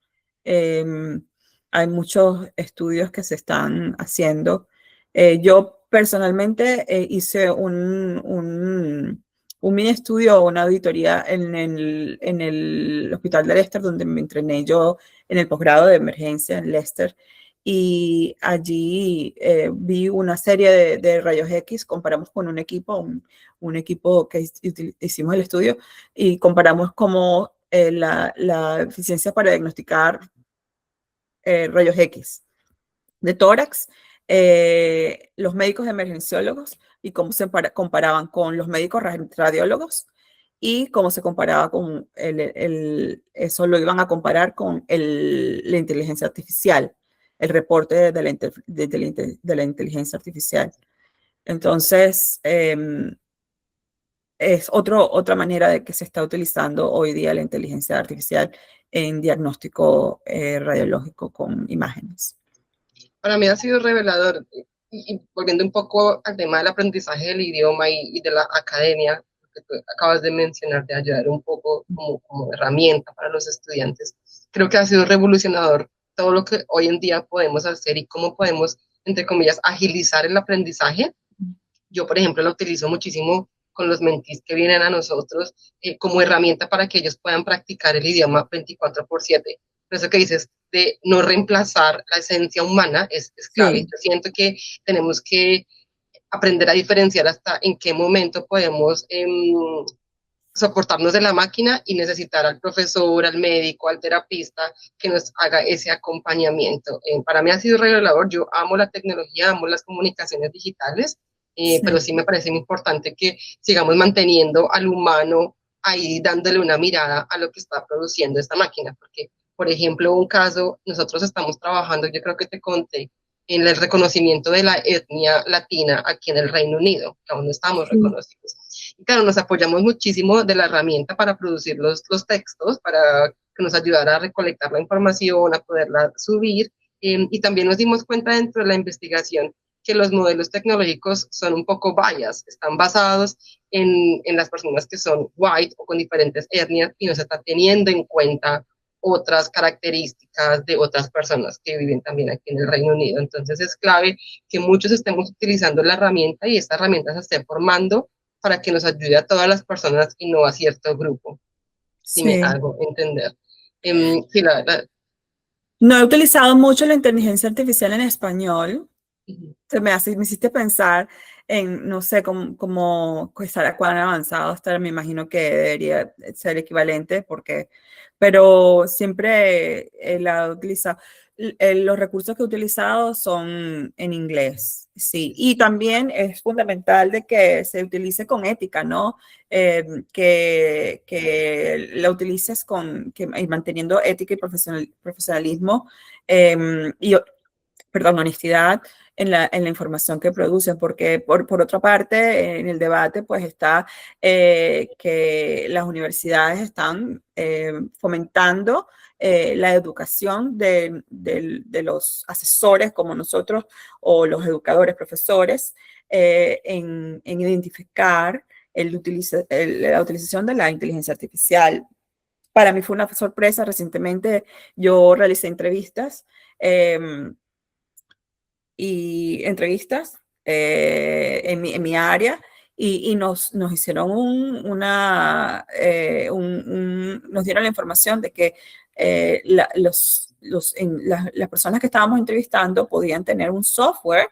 Hay muchos estudios que se están haciendo. Yo personalmente hice un mini estudio o una auditoría en el Hospital de Leicester, donde me entrené yo en el posgrado de emergencia en Leicester. Y allí vi una serie de rayos X, comparamos con un equipo que hicimos el estudio y comparamos cómo la eficiencia para diagnosticar rayos X de tórax, los médicos emergenciólogos y cómo se comparaban con los médicos radiólogos y cómo se comparaba con eso lo iban a comparar con la inteligencia artificial, el reporte de la inteligencia artificial. Entonces, es otra manera de que se está utilizando hoy día la inteligencia artificial en diagnóstico radiológico con imágenes. Para mí ha sido revelador. Y volviendo un poco al tema del aprendizaje del idioma y de la academia, que tú acabas de mencionar, de ayudar un poco como herramienta para los estudiantes, creo que ha sido revolucionador todo lo que hoy en día podemos hacer y cómo podemos, entre comillas, agilizar el aprendizaje. Yo, por ejemplo, lo utilizo muchísimo con los mentis que vienen a nosotros como herramienta para que ellos puedan practicar el idioma 24/7. Por eso que dices de no reemplazar la esencia humana es clave. Sí. Yo siento que tenemos que aprender a diferenciar hasta en qué momento podemos soportarnos de la máquina y necesitar al profesor, al médico, al terapista que nos haga ese acompañamiento. Para mí ha sido revelador. Yo amo la tecnología, amo las comunicaciones digitales, Sí. pero sí me parece muy importante que sigamos manteniendo al humano ahí dándole una mirada a lo que está produciendo esta máquina, porque, por ejemplo, un caso, nosotros estamos trabajando, yo creo que te conté, en el reconocimiento de la etnia latina aquí en el Reino Unido, que aún no estamos reconocidos. Y claro, nos apoyamos muchísimo de la herramienta para producir los textos, para que nos ayudara a recolectar la información, a poderla subir. Y también nos dimos cuenta dentro de la investigación que los modelos tecnológicos son un poco bias, están basados en las personas que son white o con diferentes etnias y no se está teniendo en cuenta otras características de otras personas que viven también aquí en el Reino Unido. Entonces es clave que muchos estemos utilizando la herramienta y esta herramienta se esté formando para que nos ayude a todas las personas y no a cierto grupo, si me Sí. hago entender. Sí, No he utilizado mucho la inteligencia artificial en español. Me hiciste pensar en, no sé, cómo estará, cuán avanzado estará, me imagino que debería ser equivalente, pero siempre la he utilizado. Los recursos que he utilizado son en inglés, sí. Y también es fundamental de que se utilice con ética, ¿no? Que la utilices y manteniendo ética y profesionalismo y, perdón, honestidad en la información que producen, porque por otra parte, en el debate, pues está que las universidades están fomentando la educación de los asesores como nosotros o los educadores, profesores, en identificar la utilización de la inteligencia artificial. Para mí fue una sorpresa. Recientemente yo realicé entrevistas y entrevistas en mi área y nos hicieron nos dieron la información de que las personas que estábamos entrevistando podían tener un software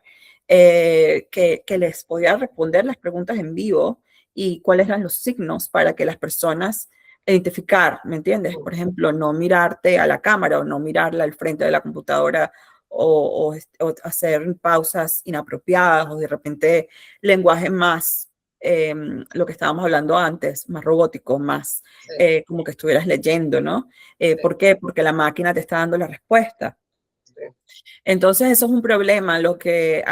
que les podía responder las preguntas en vivo y cuáles eran los signos para que las personas identificar, ¿me entiendes? Por ejemplo, no mirarte a la cámara o no mirarla al frente de la computadora o hacer pausas inapropiadas o de repente lenguaje más, lo que estábamos hablando antes, más robótico, más sí, como que estuvieras leyendo, ¿no? sí, ¿Por qué? Porque la máquina te está dando la respuesta. sí. Entonces, eso es un problema a lo que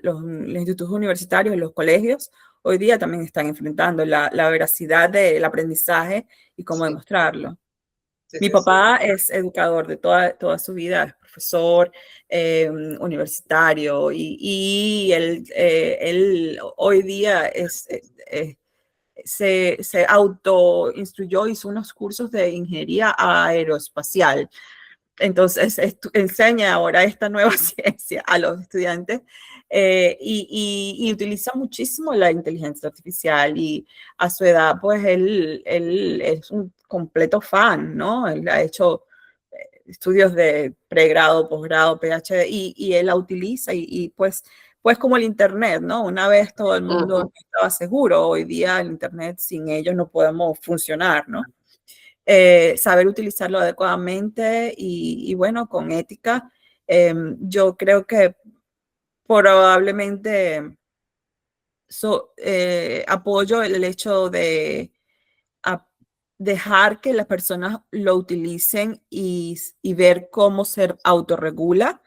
los institutos universitarios y los colegios hoy día también están enfrentando, la veracidad del aprendizaje y cómo Sí, demostrarlo. sí, Mi sí, sí. papá es educador de toda su vida, es profesor universitario y él hoy día se autoinstruyó, hizo unos cursos de ingeniería aeroespacial. Entonces, enseña ahora esta nueva ciencia a los estudiantes y utiliza muchísimo la inteligencia artificial y a su edad, pues él es un completo fan, ¿no? Él ha hecho estudios de pregrado, posgrado, PhD y él la utiliza pues como el Internet, ¿no? Una vez todo el mundo Ujú. estaba seguro, hoy día el Internet sin ellos no podemos funcionar, ¿no? Saber utilizarlo adecuadamente bueno, con ética. Yo creo que probablemente apoyo el hecho de a- dejar que las personas lo utilicen y ver cómo se autorregula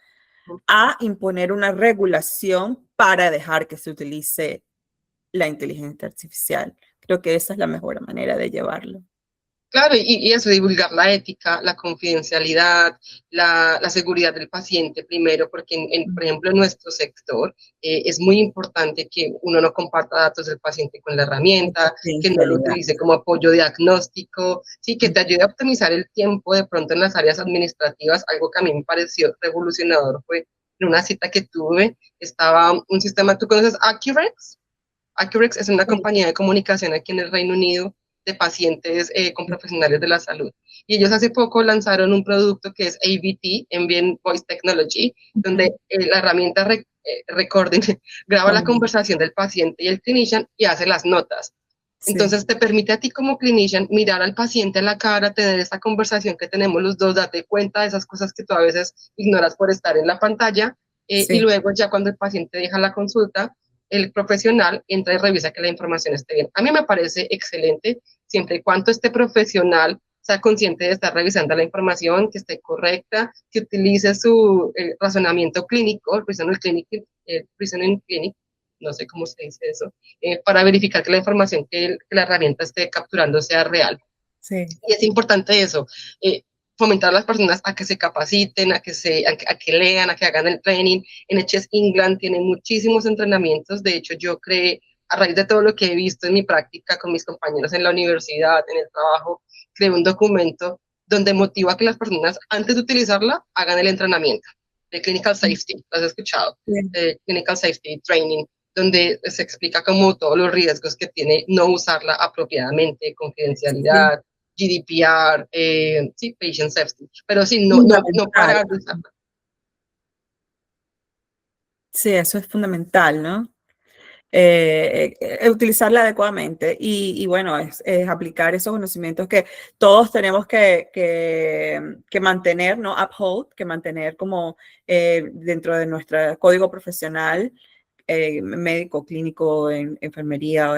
a imponer una regulación para dejar que se utilice la inteligencia artificial. Creo que esa es la mejor manera de llevarlo. Claro, y eso, divulgar la ética, la confidencialidad, la seguridad del paciente primero, porque, por ejemplo, en nuestro sector es muy importante que uno no comparta datos del paciente con la herramienta, que no lo Confidencialidad. utilice como apoyo diagnóstico, sí, que te ayude a optimizar el tiempo de pronto en las áreas administrativas. Algo que a mí me pareció revolucionador fue en una cita que tuve, estaba un sistema, ¿tú conoces Accurex? Accurex es una Sí, compañía de comunicación aquí en el Reino Unido de pacientes con profesionales de la salud. Y ellos hace poco lanzaron un producto que es AVT, Ambient Voice Technology, donde la herramienta Recording graba la conversación del paciente y el clinician y hace las notas. sí, Entonces te permite a ti como clinician mirar al paciente a la cara, tener esta conversación que tenemos los dos, date cuenta de esas cosas que tú a veces ignoras por estar en la pantalla y sí. luego ya cuando el paciente deja la consulta, el profesional entra y revisa que la información esté bien. A mí me parece excelente siempre y cuando este profesional sea consciente de estar revisando la información, que esté correcta, que utilice su razonamiento clínico, reasoning clinic, no sé cómo se dice eso, para verificar que la información que la herramienta esté capturando sea real. Sí, Y es importante eso, fomentar a las personas a que se capaciten, a que lean, a que hagan el training. En Chess England tienen muchísimos entrenamientos. De hecho, yo creé, a raíz de todo lo que he visto en mi práctica con mis compañeros en la universidad, en el trabajo, creé un documento donde motiva a que las personas, antes de utilizarla, hagan el entrenamiento de Clinical Safety. ¿Lo has escuchado? sí, Clinical Safety Training, donde se explica como todos los riesgos que tiene no usarla apropiadamente, sí. confidencialidad, GDPR, sí, patient safety, pero sí, no Fundamental. parar de usarla. Sí, eso es fundamental, ¿no? Utilizarla adecuadamente bueno, es aplicar esos conocimientos que todos tenemos que mantener, ¿no? Uphold, que mantener como dentro de nuestro código profesional, médico, clínico, en enfermería,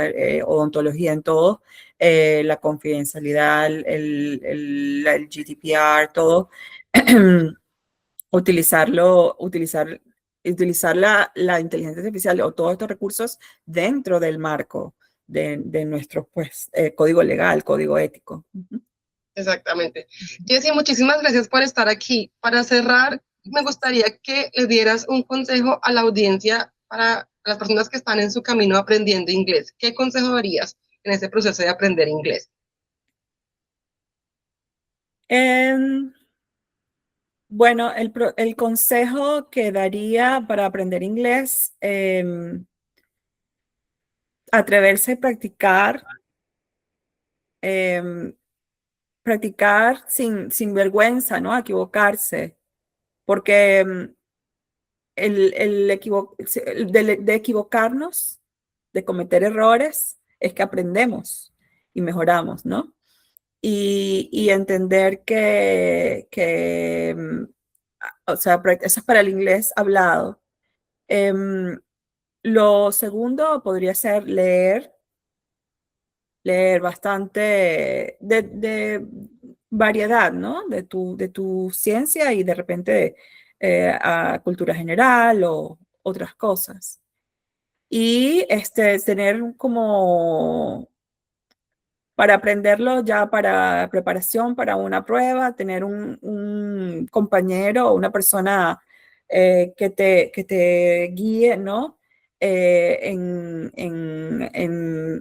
odontología, en todo, la confidencialidad, el GDPR, todo. Utilizar la inteligencia artificial o todos estos recursos dentro del marco de nuestro pues, código legal, código ético. Exactamente. Jessy, muchísimas gracias por estar aquí. Para cerrar, me gustaría que le dieras un consejo a la audiencia para las personas que están en su camino aprendiendo inglés. ¿Qué consejo darías en ese proceso de aprender inglés? Em, bueno, el consejo que daría para aprender inglés, atreverse a practicar, em, practicar sin vergüenza, ¿no? A equivocarse, porque de equivocarnos, de cometer errores, es que aprendemos y mejoramos, ¿no? Y entender que O sea, eso es para el inglés hablado. Lo segundo podría ser leer bastante de variedad, ¿no? De tu ciencia y de repente a cultura general o otras cosas. Y tener como para aprenderlo ya para preparación para una prueba, tener un compañero o una persona que te guíe, ¿no? En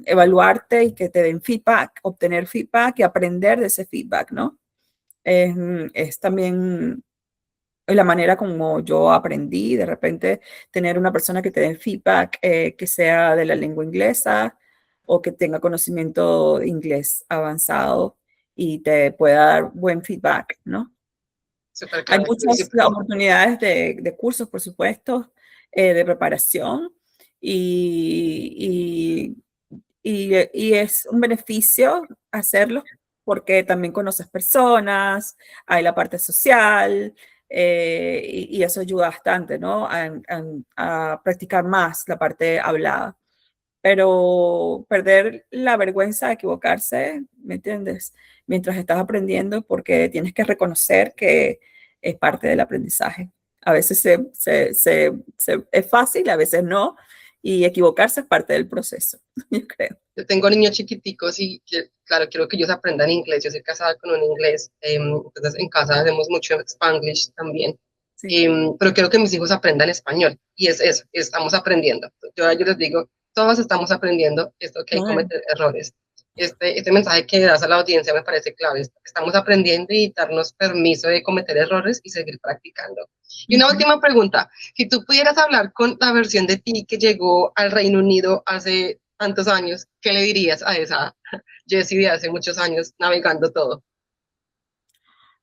evaluarte y que te den feedback, obtener feedback y aprender de ese feedback, ¿no? Es también la manera como yo aprendí, de repente tener una persona que te dé feedback que sea de la lengua inglesa o que tenga conocimiento de inglés avanzado y te pueda dar buen feedback, ¿no? Súper Hay claro, sí, muchas súper. oportunidades de cursos, por supuesto, de preparación y, y es un beneficio hacerlo porque también conoces personas, hay la parte social y eso ayuda bastante, ¿no? A practicar más la parte hablada. Pero perder la vergüenza de equivocarse, ¿me entiendes? Mientras estás aprendiendo, porque tienes que reconocer que es parte del aprendizaje. A veces es fácil, a veces no, y equivocarse es parte del proceso, yo creo. Yo tengo niños chiquiticos y claro, quiero que ellos aprendan inglés. Yo soy casada con un inglés, entonces en casa hacemos mucho Spanglish también. Sí. Pero quiero que mis hijos aprendan español y es eso, estamos aprendiendo. Yo a ellos les digo, todos estamos aprendiendo, esto que hay Claro. cometer errores. Este mensaje que das a la audiencia me parece clave. Estamos aprendiendo y darnos permiso de cometer errores y seguir practicando. Y una Ujú. última pregunta, si tú pudieras hablar con la versión de ti que llegó al Reino Unido hace tantos años, ¿qué le dirías a esa Jessie de hace muchos años navegando todo?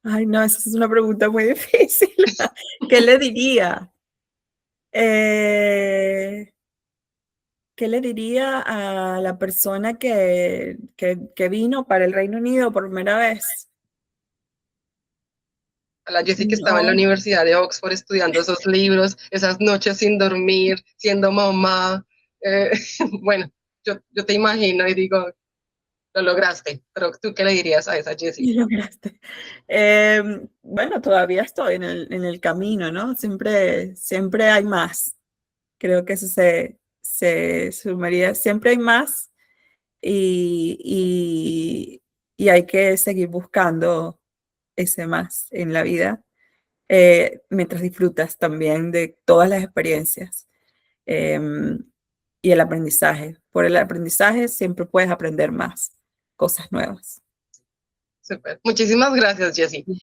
Ay, no, esa es una pregunta muy difícil. ¿Qué le diría? Eh, ¿Qué le diría a la persona que vino para el Reino Unido por primera vez? A la Jessie que estaba en la No, Universidad de Oxford estudiando esos libros, esas noches sin dormir, siendo mamá. eh, bueno, yo te imagino y digo, lo lograste, pero ¿tú qué le dirías a esa Jessie? y lograste. Bueno, todavía estoy en el camino, ¿no? Siempre hay más. Creo que eso se sumaría. Siempre hay más y, y hay que seguir buscando ese más en la vida, mientras disfrutas también de todas las experiencias y el aprendizaje. Por el aprendizaje siempre puedes aprender más cosas nuevas. Súper. Muchísimas gracias, Jessie.